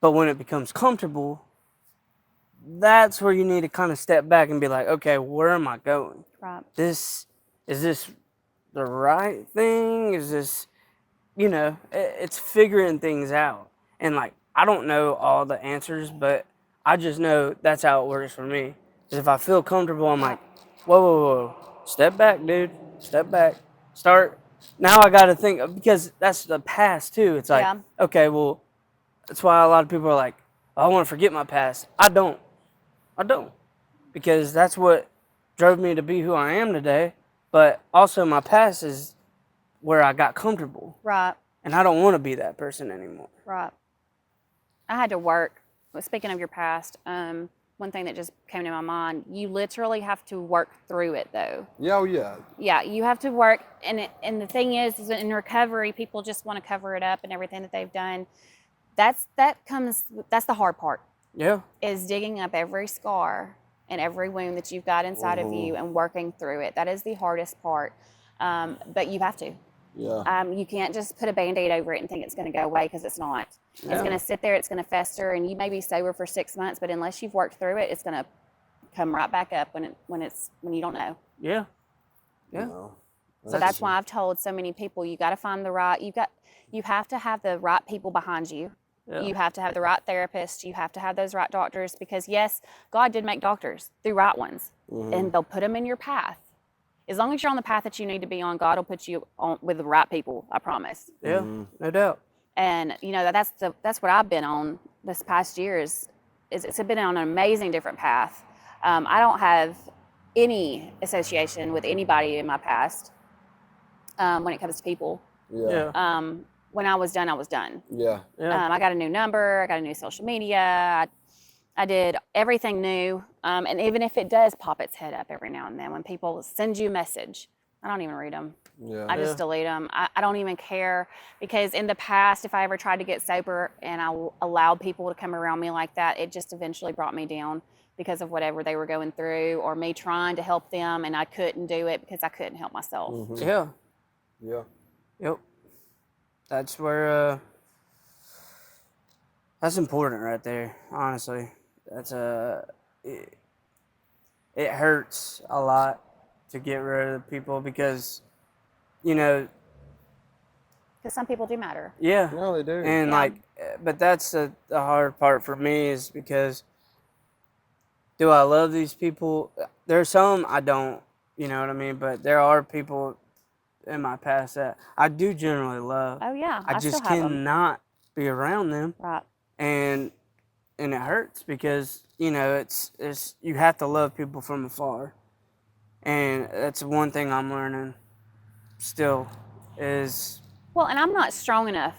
But when it becomes comfortable, that's where you need to kind of step back and be like, okay, where am I going?
Right.
Is this the right thing? Is this, you know, it's figuring things out. And like, I don't know all the answers, but I just know that's how it works for me. Is if I feel comfortable, I'm like, whoa, step back, dude, step back. Start. Now I got to think, because that's the past too. It's like,
Yeah.
okay, well, that's why a lot of people are like, I want to forget my past. I don't. Because that's what drove me to be who I am today. But also my past is where I got comfortable.
Right.
And I don't want to be that person anymore.
Right. I had to work. Speaking of your past, one thing that just came to my mind, you literally have to work through it, though.
Yeah. Oh, yeah.
Yeah, you have to work. And the thing is in recovery, people just want to cover it up and everything that they've done. That's the hard part,
Yeah.
is digging up every scar and every wound that you've got inside of you and working through it. That is the hardest part. But you have to.
Yeah.
You can't just put a Band-Aid over it and think it's going to go away, because it's not. It's
Yeah.
going to sit there, it's going to fester, and you may be sober for 6 months, but unless you've worked through it, it's going to come right back up when you don't know.
Yeah. Yeah.
You know,
So that's why I've told so many people, you got to find you have to have the right people behind you.
Yeah.
You have to have the right therapist. You have to have those right doctors, because yes, God did make doctors, the right ones, and they'll put them in your path. As long as you're on the path that you need to be on, God will put you on with the right people. I promise.
Yeah. No doubt.
And you know, that's what I've been on this past year. Is it's been on an amazing different path. I don't have any association with anybody in my past when it comes to people.
Yeah.
Yeah.
When I was done, I was done.
Yeah.
Yeah.
I got a new number. I got a new social media. I did everything new. And even if it does pop its head up every now and then, when people send you a message, I don't even read them.
Yeah.
I just delete them. I don't even care, because in the past, if I ever tried to get sober and I allowed people to come around me like that, it just eventually brought me down because of whatever they were going through, or me trying to help them and I couldn't do it because I couldn't help myself.
Yeah.
Yeah.
Yep. That's where that's important right there, honestly. That's it hurts a lot to get rid of the people, because because
some people do matter.
yeah.
No, they do.
And
Yeah.
but that's the hard part for me, is because do I love these people? There's some I don't, you know what I mean? But there are people in my past that I do generally love.
Oh yeah,
I just
still have 'em.
cannot be around them.
Right.
And it hurts, because it's you have to love people from afar, and that's one thing I'm learning still is
Well, and I'm not strong enough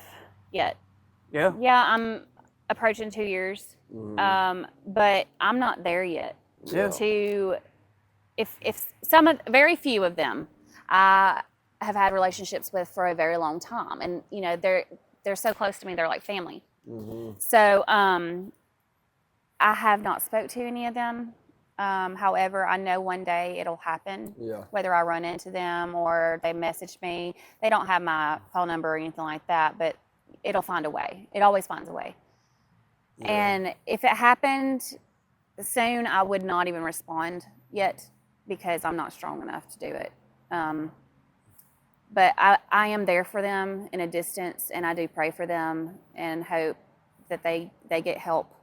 yet.
yeah.
Yeah, I'm approaching 2 years, but I'm not there yet.
Yeah.
To if very few of them I have had relationships with for a very long time, and they're so close to me, they're like family. So I have not spoke to any of them. However, I know one day it'll happen.
Yeah.
Whether I run into them or they message me. They don't have my phone number or anything like that, but it'll find a way. It always finds a way.
Yeah.
And if it happened soon, I would not even respond yet, because I'm not strong enough to do it. But I am there for them in a distance, and I do pray for them and hope that they get help.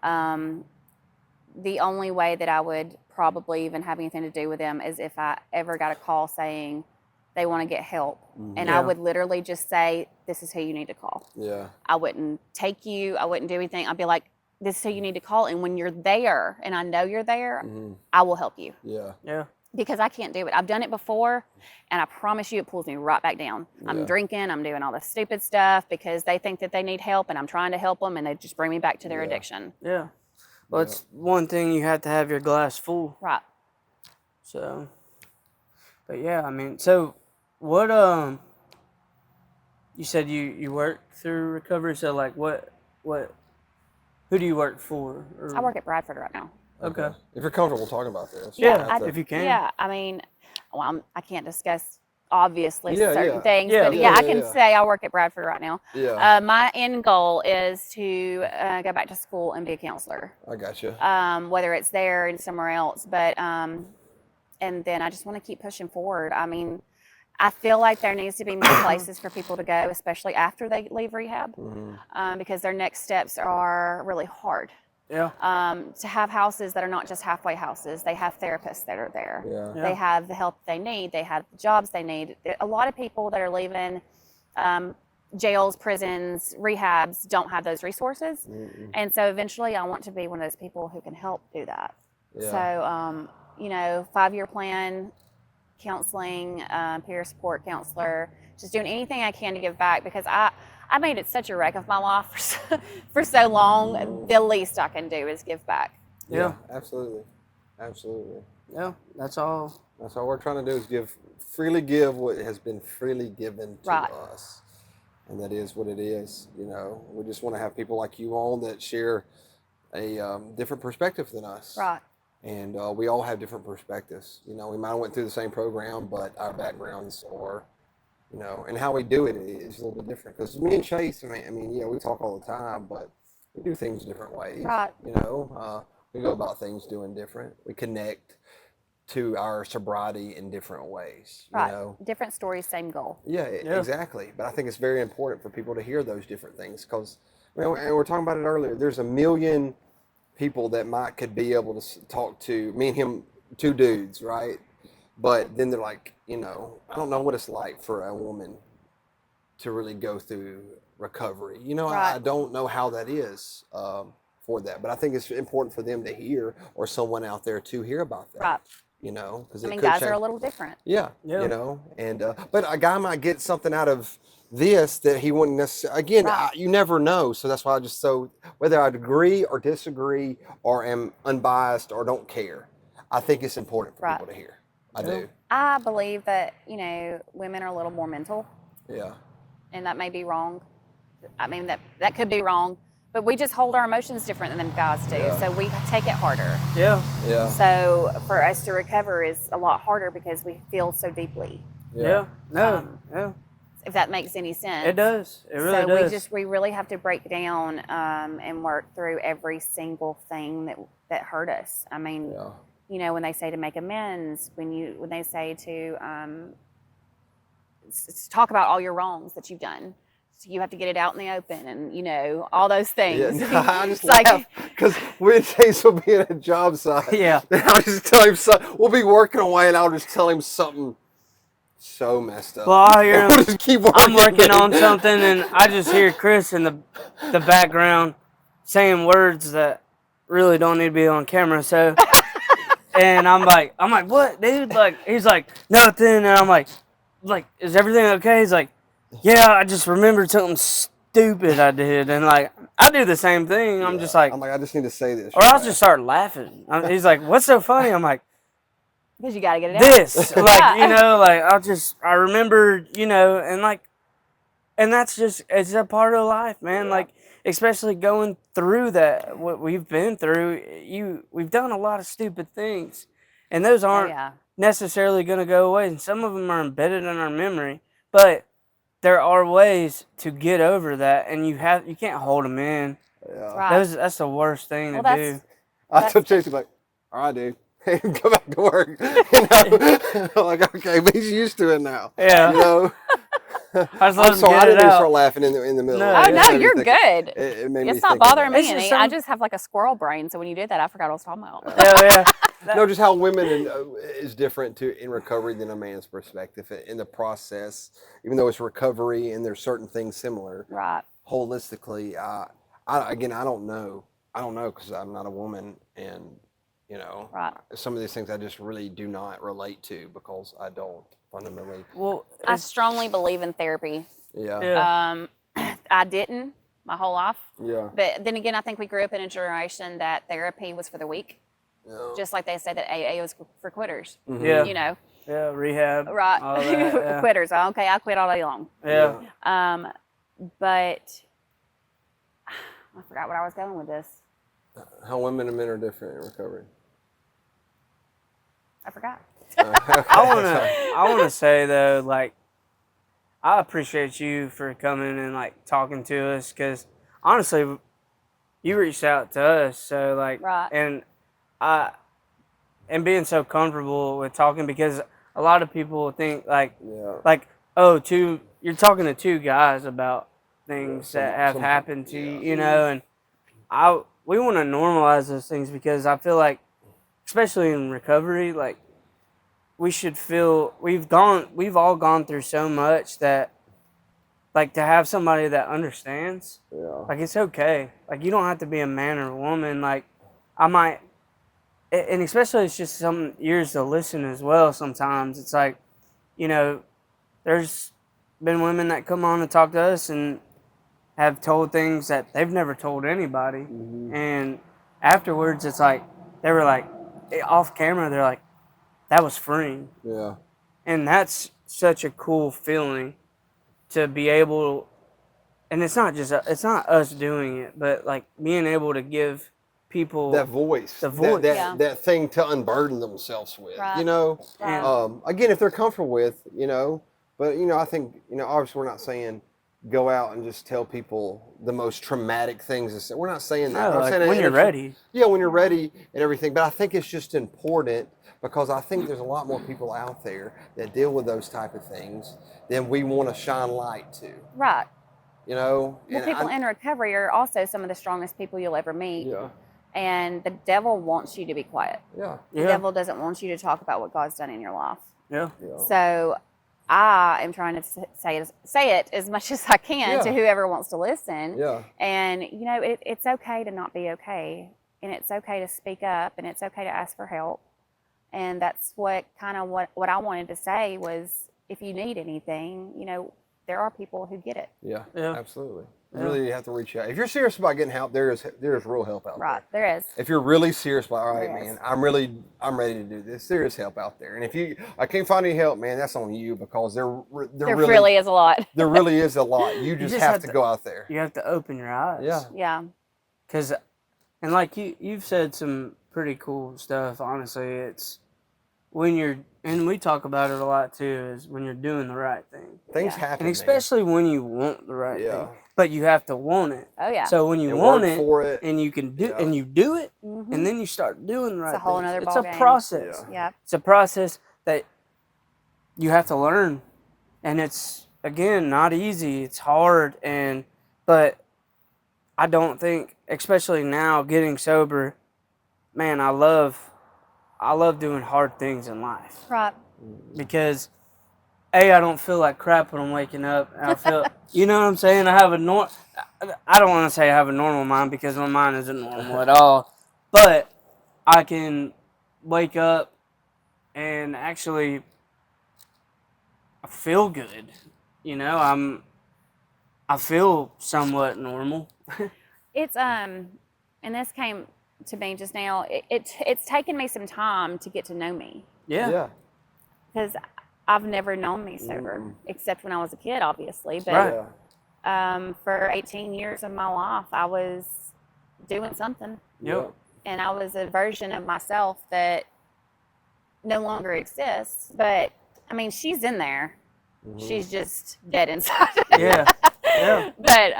The only way that I would probably even have anything to do with them is if I ever got a call saying they want to get help. And I
Yeah.
would literally just say, this is who you need to call.
Yeah.
I wouldn't take you. I wouldn't do anything. I'd be like, this is who you need to call. And when you're there and I know you're there, I will help you,
Yeah.
Yeah.
because I can't do it. I've done it before, and I promise you it pulls me right back down. I'm
Yeah.
drinking. I'm doing all this stupid stuff because they think that they need help, and I'm trying to help them, and they just bring me back to their
Yeah.
addiction.
Yeah. Well, it's one thing, you have to have your glass full.
Right.
So, but yeah, I mean, so what, you said you work through recovery. So like who do you work for? Or,
I work at Bradford right now.
Okay.
If you're comfortable talking about this.
Yeah,
don't have to-
if you can.
Yeah, I mean, well, I can't discuss obviously
Yeah,
certain
yeah.
things,
Yeah,
but
yeah,
I can say I work at Bradford right now.
Yeah.
My end goal is to go back to school and be a counselor,
I got you.
whether it's there and somewhere else. But and then I just want to keep pushing forward. I mean, I feel like there needs to be more places for people to go, especially after they leave rehab, because their next steps are really hard.
Yeah.
To have houses that are not just halfway houses. They have therapists that are there.
Yeah.
Yeah.
They have the help they need. They have the jobs they need. A lot of people that are leaving jails, prisons, rehabs don't have those resources. And so eventually I want to be one of those people who can help do that.
Yeah.
So, 5-year plan, counseling, peer support counselor, just doing anything I can to give back, because I made it such a wreck of my life for so long. The least I can do is give back.
Yeah.
Absolutely. Absolutely.
Yeah. That's all.
That's all we're trying to do, is freely give what has been freely given to
Right.
us. And that is what it is. We just want to have people like you on that share a different perspective than us.
Right.
And we all have different perspectives. We might have went through the same program, but our backgrounds are you know, and how we do it is a little bit different. Because me and Chase, you know, we talk all the time, but we do things different ways.
Right.
You know, we go about things doing different. We connect to our sobriety in different ways. You
Right.
know.
Different stories, same goal.
Yeah, exactly. But I think it's very important for people to hear those different things because, and we're talking about it earlier. There's a million people that could be able to talk to me and him, two dudes, right? But then they're like, you know, I don't know what it's like for a woman to really go through recovery. You know,
Right.
I don't know how that is for that, but I think it's important for them to hear, or someone out there to hear about that.
Right.
You know, because
I mean, guys are a little different.
Yeah,
Yeah.
you know, and but a guy might get something out of this that he wouldn't necessarily. Again,
Right.
you never know, so that's why whether I agree or disagree or am unbiased or don't care, I think it's important for
Right.
people to hear. I do.
I believe that, you know, women are a little more mental,
Yeah.
and that may be wrong. I mean, that could be wrong, but we just hold our emotions different than guys do,
Yeah.
so we take it harder.
Yeah.
Yeah.
So for us to recover is a lot harder because we feel so deeply.
Yeah. No. Yeah.
If that makes any sense.
It does. It really
so
does.
we really have to break down and work through every single thing that hurt us. I mean,
Yeah.
you know, when they say to make amends, when they say to talk about all your wrongs that you've done, so you have to get it out in the open, and you know all those things.
Yeah, no, I just
It's
laugh because when Chase will be at a job site,
Yeah.
and I'll just tell him we'll be working away, and I'll just tell him something so messed up.
Well, I hear
And we'll just keep working.
I'm working on something, and I just hear Chris in the background saying words that really don't need to be on camera. So, and I'm like, what, dude? Like, he's like, nothing, and I'm like, is everything okay? He's like, yeah, I just remembered something stupid I did, and like, I do the same thing. I'm just like,
I just need to say this.
or I'll just start laughing. He's like, what's so funny? I'm like,
because you got to get it out.
this, like, you know, like, I remember, you know, and like, and that's just, it's a part of life, man.
Yeah.
Like, especially going through that, what we've been through, we've done a lot of stupid things, and those aren't
yeah.
necessarily going to go away, and some of them are embedded in our memory, but there are ways to get over that, and you can't hold them in.
Yeah.
Right.
That's the worst thing
Well,
to do.
I told Chase, like, all right, dude. Go back to work. You know? Like, okay, but he's used to it now.
Yeah.
You know?
I just let
I'm
him
sorry,
get
I
it
didn't
out.
start laughing in the middle.
No,
of
Oh
it.
yeah.
It
no,
made me
you're
think-
good.
It made me
It's not
think of
bothering
that.
It's
me
just
any. I
some-
just have like a squirrel brain, so when you did that, I forgot what I was talking about.
Yeah.
No, just how women is different in recovery than a man's perspective in the process. Even though it's recovery and there's certain things similar,
Right.
holistically, I don't know. I don't know because I'm not a woman, and you know,
Right.
some of these things I just really do not relate to because I don't fundamentally.
Well,
I strongly believe in therapy.
Yeah.
yeah.
I didn't my whole life.
Yeah.
But then again, I think we grew up in a generation that therapy was for the weak,
Yeah.
just like they say that AA was for quitters.
Mhm.
Yeah.
You know,
Yeah, rehab.
right?
all that, yeah.
Quitters. Okay, I quit all day long.
Yeah.
But I forgot what I was going with this.
How women and men are different in recovery.
I forgot.
I wanna say though, like, I appreciate you for coming and like talking to us, because honestly, you reached out to us, so like,
Right.
and being so comfortable with talking, because a lot of people think like,
Yeah.
oh, you're talking to two guys about things
Yeah,
that have
some-
happened to you,
yeah.
you know, and we want to normalize those things, because I feel like, especially in recovery, like, we should feel we've all gone through so much that, like, to have somebody that understands,
Yeah.
like, it's okay. Like, you don't have to be a man or a woman. Like, I might, and especially it's just some ears to listen as well. Sometimes it's like, you know, there's been women that come on and talk to us and have told things that they've never told anybody.
Mhm.
And afterwards, it's like, they were like, off camera, they're like, that was freeing.
Yeah.
And that's such a cool feeling to be able, and it's not us doing it, but like being able to give people
That voice.
The voice.
Yeah.
That thing to unburden themselves with.
Right.
You know.
Right.
and
Again, if they're comfortable with, you know, But I think obviously we're not saying go out and just tell people the most traumatic things to say. We're not saying that.
No,
I'm
like
saying
when
that
you're ready.
Yeah, when you're ready and everything. But I think it's just important because I think there's a lot more people out there that deal with those type of things than we want to shine light to.
Right.
Well,
People in recovery are also some of the strongest people you'll ever meet.
Yeah.
And the devil wants you to be quiet.
Yeah.
The devil doesn't want you to talk about what God's done in your life.
Yeah.
So I am trying to say it as much as I can to whoever wants to listen.
Yeah.
And, it's okay to not be okay. And it's okay to speak up. And it's okay to ask for help. And that's what I wanted to say was, if you need anything, there are people who get it.
Yeah.
Yeah.
Absolutely. You really have to reach out. If you're serious about getting help, there is real help out there.
Right, there is.
If you're really serious about, all right,
There is.
man, I'm ready to do this. There is help out there. And if I can't find any help, man, that's on you because there
really is a lot.
There really is a lot. You just have to go out there.
You have to open your eyes.
Yeah.
Yeah.
Because, and like you've said some pretty cool stuff. Honestly, it's and we talk about it a lot too, is when you're doing the right thing.
Things happen.
And especially when you want the right
Yeah.
thing. But you have to want it.
Oh yeah.
So when you
And
want
work
it,
for it.
and you can do and you do it,
Mhm.
and then you start doing the right
It's a whole
things.
nother
It's a
ballgame.
process.
Yeah.
It's a process that you have to learn. And it's, again, not easy. It's hard. But I don't think, especially now getting sober, man, I love doing hard things in life.
Right.
Because I don't feel like crap when I'm waking up. And I feel, you know what I'm saying? I don't want to say I have a normal mind because my mind isn't normal at all. But I can wake up and actually feel good. I feel somewhat normal.
It's and this came to me just now. It's taken me some time to get to know me
Yeah.
because I've never known me sober except when I was a kid, obviously. But
Right.
for 18 years of my life, I was doing something,
Yep.
and I was a version of myself that no longer exists. But I mean, she's in there. She's just dead inside.
Yeah. Yeah.
But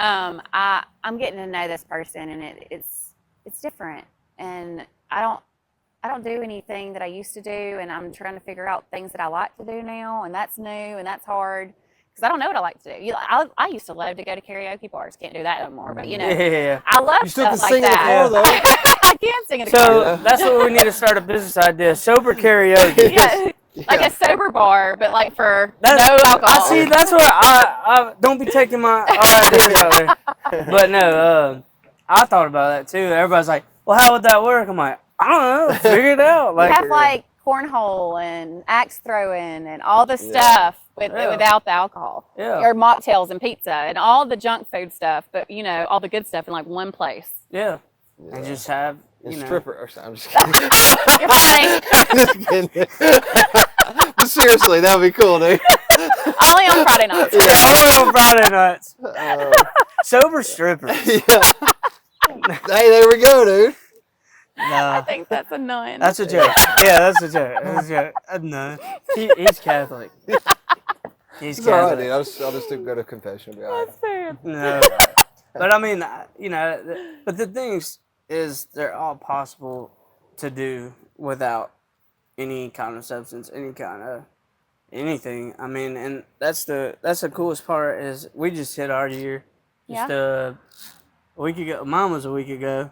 I'm getting to know this person, and it's different. And I don't do anything that I used to do, and I'm trying to figure out things that I like to do now, and that's new and that's hard because I don't know what I like to do. I used to love to go to karaoke bars. Can't do that no more. But
Yeah.
I love
You still can
stuff
sing
like
in the car,
that.
though.
I can sing in the car.
So that's what we need to start a business idea: sober karaoke.
Yeah, like a sober bar, but like for no
That's,
alcohol.
I see. That's what I don't be taking our ideas out there. But no, I thought about that too. Everybody's like, "Well, how would that work?" I'm like, "I don't know. Figure it out."
We have like cornhole and axe throwing and all the stuff without the alcohol.
Yeah.
Or mocktails and pizza and all the junk food stuff, but all the good stuff in like one place.
Yeah. And just have
And
you know.
stripper. I'm just kidding.
You're funny.
Just kidding. But seriously, that would be cool, dude.
Only on Friday nights.
Only on Friday nights. Sober strippers.
Yeah. Hey, there we go, dude.
I
No,
think that's a nun.
that's a joke. Yeah, that's a joke. That's a joke. No, he's Catholic. He's
It's all right,
Catholic.
dude. I'll just go to confession. Be all right.
That's fair.
No, but I mean, but the things is they're all possible to do without any kind of substance, any kind of anything. I mean, and that's the coolest part is we just hit our year just a week ago. Mine was a week ago,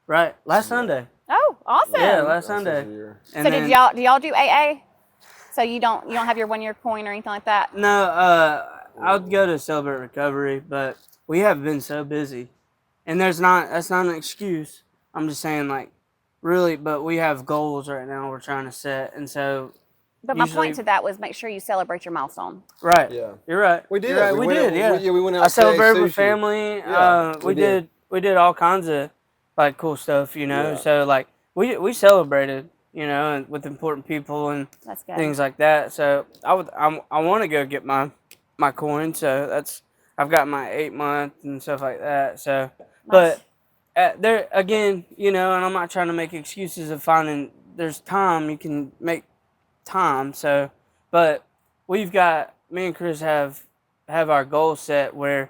right? Last Sunday.
Oh, awesome.
Yeah, last
That's
Sunday.
his year.
So do y'all do AA? So you don't have your 1 year coin or anything like that?
No, I would go to Celebrate Recovery, but we have been so busy, and that's not an excuse. I'm just saying, like, really, but we have goals right now we're trying to set, and so.
But my
Usually-
point to that was make sure you celebrate your milestone.
Right.
Yeah.
You're right.
We did.
You're right. We
went
did.
out-
Yeah.
we went out.
I
to
celebrated with
sushi.
family.
Yeah,
We
we
did all kinds of like cool stuff,
Yeah.
So like we celebrated, and with important people and
That's good.
things like that. So I want to go get my coin. So I've got my 8 month and stuff like that. So, but there again, and I'm not trying to make excuses of finding. There's time you can make time. So, but me and Chris have our goal set where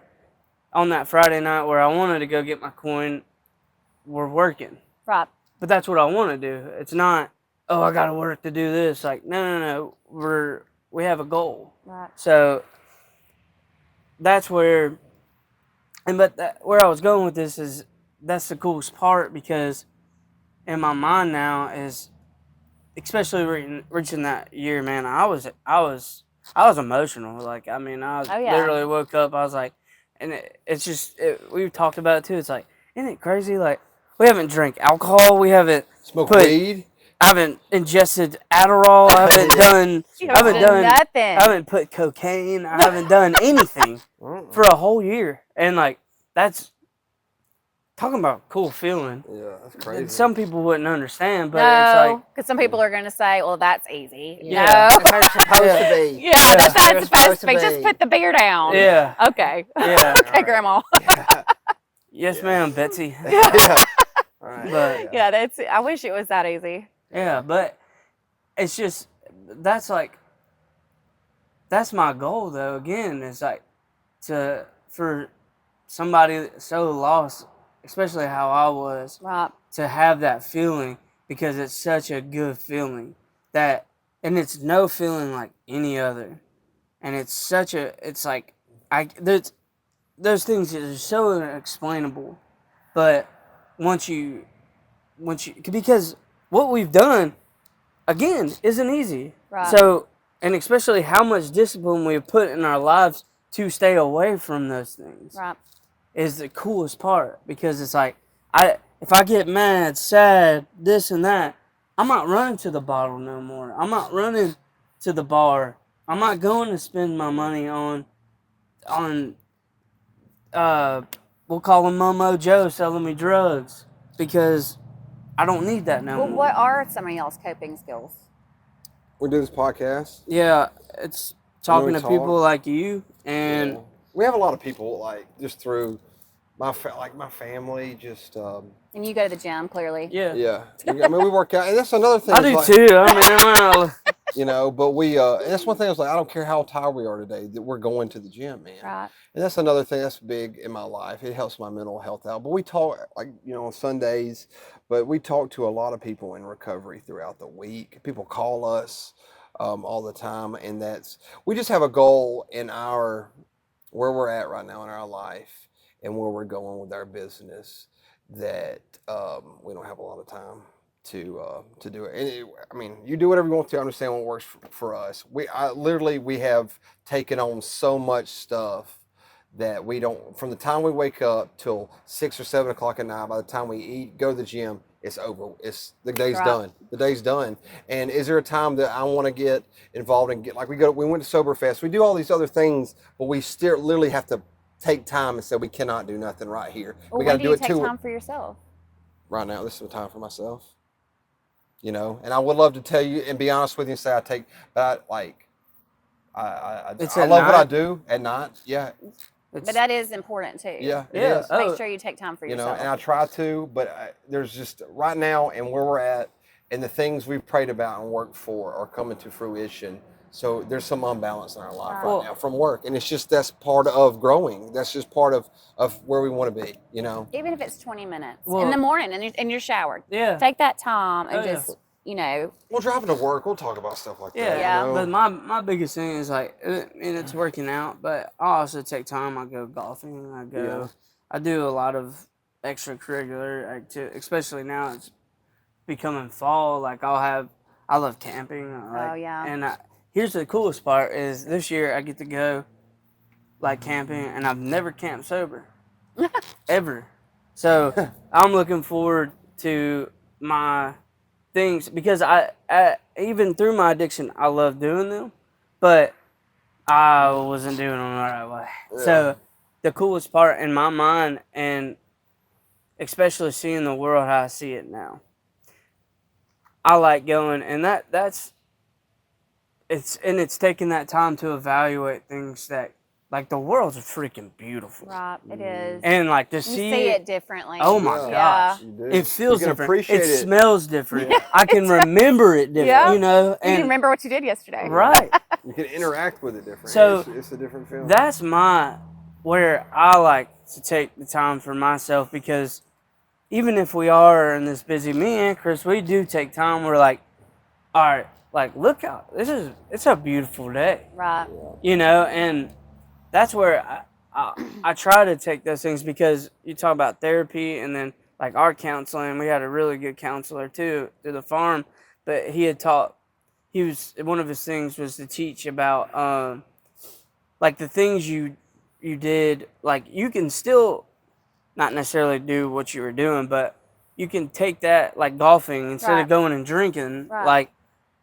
on that Friday night where I wanted to go get my coin, we're working.
Right.
But that's what I want to do. It's not, oh, I got to work to do this. Like, no. We have a goal.
Right.
So that's where, where I was going with this is that's the coolest part because in my mind now is, especially reaching that year, man, I was emotional. Like, I mean, I
Oh, yeah.
literally woke up, I was like, and it's just, we've talked about it too. It's like, isn't it crazy? Like, we haven't drank alcohol. We haven't
Smoke
put,
weed.
I haven't ingested Adderall. I haven't done,
You
I haven't done,
nothing.
I haven't put cocaine. I haven't done anything for a whole year. And like, that's talking about a cool feeling.
Yeah, that's crazy.
Some people wouldn't understand, but it's
No,
like,
because some people are going to say, well, that's easy.
Yeah.
No.
That's how it's supposed to be.
Yeah, that's how it's supposed to be.
be.
Just put the beer down.
yeah.
Okay.
Yeah.
Okay, Grandma.
Yes, ma'am, Betsy.
Yeah. All right.
But
Yeah, that's. I wish it was that easy.
yeah, but it's just that's my goal though. Again, is like for somebody so lost, especially how I was,
Right.
to have that feeling because it's such a good feeling that, and it's no feeling like any other, and it's like those things that are so unexplainable, but once you because what we've done again isn't easy.
Right.
So, and especially how much discipline we've put in our lives to stay away from those things
Right.
is the coolest part because it's like if I get mad, sad, this and that, I'm not running to the bottle no more. I'm not running to the bar. I'm not going to spend my money on we'll call him Momo Joe selling me drugs because I don't need that no
Well,
more.
what are some of y'all's coping skills?
We do this podcast.
Yeah, it's talking to
talk.
people like you and
Yeah. We have a lot of people like just through my family. Just
And you go to the gym, clearly.
yeah.
yeah. I mean, we work out, and that's another thing.
I
is
do
like,
too. I mean,
You know, but we and that's one thing. I was like, I don't care how tired we are today, that we're going to the gym, man.
Right.
And that's another thing that's big in my life. It helps my mental health out. But we talk, like, you know, on Sundays, but we talk to a lot of people in recovery throughout the week. People call us all the time. And we just have a goal in where we're at right now in our life and where we're going with our business that we don't have a lot of time to do it. And I mean, you do whatever you want to understand what works for us. We have taken on so much stuff that we don't, from the time we wake up till 6 or 7 o'clock at night, by the time we eat, go to the gym, it's over. The day's
Right.
done. The day's done. And is there a time that I want to get involved and we went to Soberfest. We do all these other things, but we still literally have to take time and say we cannot do nothing right here.
Well,
we got
when
to
do
do
you
it
take
too.
time for yourself?
Right now, this is the time for myself. You know, and I would love to tell you and be honest with you and say I
It's
I
at
love what I
night?
do at night. Yeah,
But that is important too.
yeah, it
Yeah.
is.
Oh.
Make sure you take time for
You know,
yourself.
and I try to, but there's just right now and where we're at and the things we've prayed about and worked for are coming to fruition. So there's some unbalance in our life
Well-
right now from work, and it's just that's part of growing. That's just part of where we want to be. You know.
Even if it's 20 minutes
Well-
in the morning and you're showered.
Yeah.
Take that time and
Oh, yeah.
just, you know,
Well, driving to work, we'll talk about stuff like
Yeah,
that.
Yeah.
You know?
but my biggest thing is like, and it's working out, but I also take time. I go golfing. I do a lot of extracurricular activity, especially now it's becoming fall. Like I love camping.
Oh, yeah.
And here's the coolest part is this year I get to go like camping, and I've never camped sober, ever. So I'm looking forward to my things because I even through my addiction I love doing them, but I wasn't doing them the right way.
Yeah.
So the coolest part in my mind, and especially seeing the world how I see it now, I like going, and it's taking that time to evaluate things that like the world's freaking beautiful.
Right, it is.
And like to
You
see
see it differently.
Oh my
Yeah.
gosh.
You do.
It feels
You can
different.
appreciate
It
it.
smells different. I can remember it different,
Yeah.
you know?
You
And
can remember what you did yesterday.
right.
You can interact with it different.
So,
it's a different feeling.
That's where I like to take the time for myself, because even if we are in this busy, me and Chris, we do take time. We're like, all right, like look out, it's a beautiful day,
Right.
you know, and that's where I try to take those things, because you talk about therapy and then like our counseling. We had a really good counselor too to the farm, but one of his things was to teach about like the things you did, like you can still not necessarily do what you were doing, but you can take that, like golfing, instead
Right.
of going and drinking,
Right.
like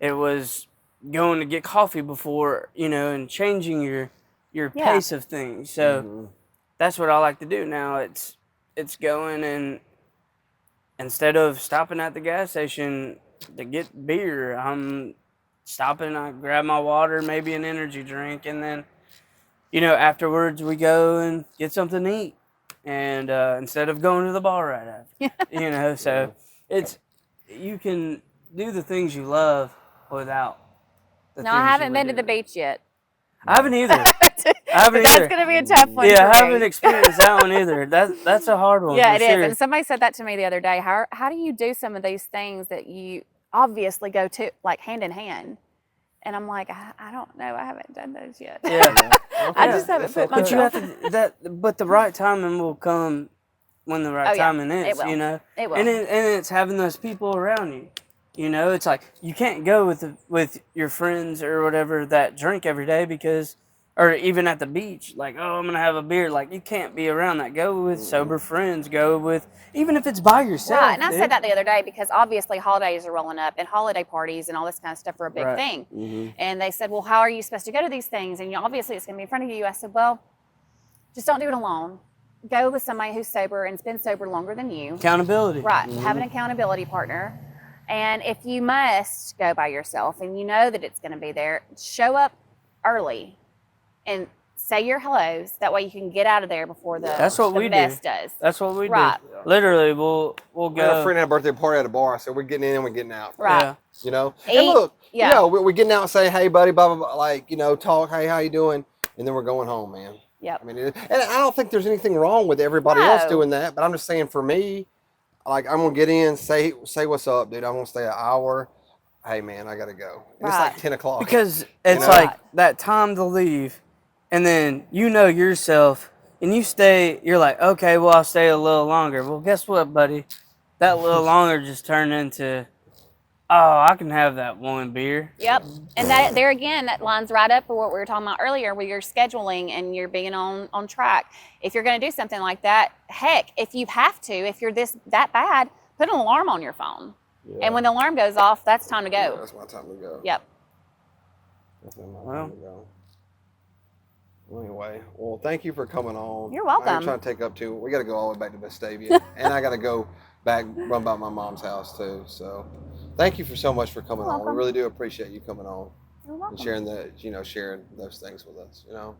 it was going to get coffee before, you know, and changing your
Yeah.
pace of things. So that's what I like to do now. It's going, and instead of stopping at the gas station to get beer, I'm stopping, I grab my water, maybe an energy drink, and then, you know, afterwards we go and get something to eat. And instead of going to the bar right after, you know, so you can do the things you love without the
No,
things
I
you
haven't
were
been to the
doing.
beach yet.
I haven't either.
I
haven't
That's
either.
going to be a tough one.
Yeah, I
for
haven't
me.
experienced that one either. That's a hard one.
Yeah,
for
it is.
sure.
And somebody said that to me the other day. How do you do some of these things that you obviously go to like hand in hand? And I'm like, I don't know. I haven't done those yet.
Yeah.
I
Yeah.
just haven't put
But you
myself.
have to but the right timing will come when the right
Oh, yeah.
timing
It
is,
will.
you know.
It will.
And it's having those people around you. You know, it's like you can't go with your friends or whatever that drink every day, because, or even at the beach, like, oh, I'm gonna have a beer. Like, you can't be around that. Go with sober friends. Go with, even if it's by yourself.
Right, and I
dude.
said that the other day because obviously holidays are rolling up and holiday parties and all this kind of stuff are a big
Right.
thing. And they said, well, how are you supposed to go to these things? And obviously it's going to be in front of you. I said, well, just don't do it alone. Go with somebody who's sober and has been sober longer than you.
Accountability.
Right, have an accountability partner. And if you must go by yourself and you know that it's going to be there, show up early and say your hellos. That way you can get out of there before
That's what
the
we
mess
do.
does.
That's what we
Right.
do. Literally, we'll
We had a
go.
friend had a birthday party at a bar. I said, we're getting in and we're getting out.
Right.
Yeah.
You know?
Eat,
And look,
yeah.
we're getting out and saying, hey, buddy, blah, blah, blah, like, you know, talk, hey, how you doing? And then we're going home, man.
Yep.
I mean, and I don't think there's anything wrong with everybody else
No.
doing that, but I'm just saying for me, like, I'm going to get in, say what's up, dude. I'm going to stay an hour. Hey, man, I got to go. And It's
Right.
like 10 o'clock.
Because it's
know?
like that time to leave, and then you know yourself, and you're like, okay, well, I'll stay a little longer. Well, guess what, buddy? That little longer just turned into, oh, I can have that one beer.
Yep. And that there again, that lines right up with what we were talking about earlier, where you're scheduling and you're being on track. If you're going to do something like that, heck, if you have to, if you're that bad, put an alarm on your phone.
Yeah.
And when the alarm goes off, that's time to
Yeah,
go.
that's my time to go.
Yep.
That's my
Well.
time to go. Well, anyway, well, thank you for coming on.
You're
I
welcome.
ain't trying to take up too. We got to go all the way back to Vestavia, and I got to go back run by my mom's house too. So, thank you so much for coming
You're
on. We
welcome.
really do appreciate you coming on
You're
and
welcome.
sharing those things with us. You know.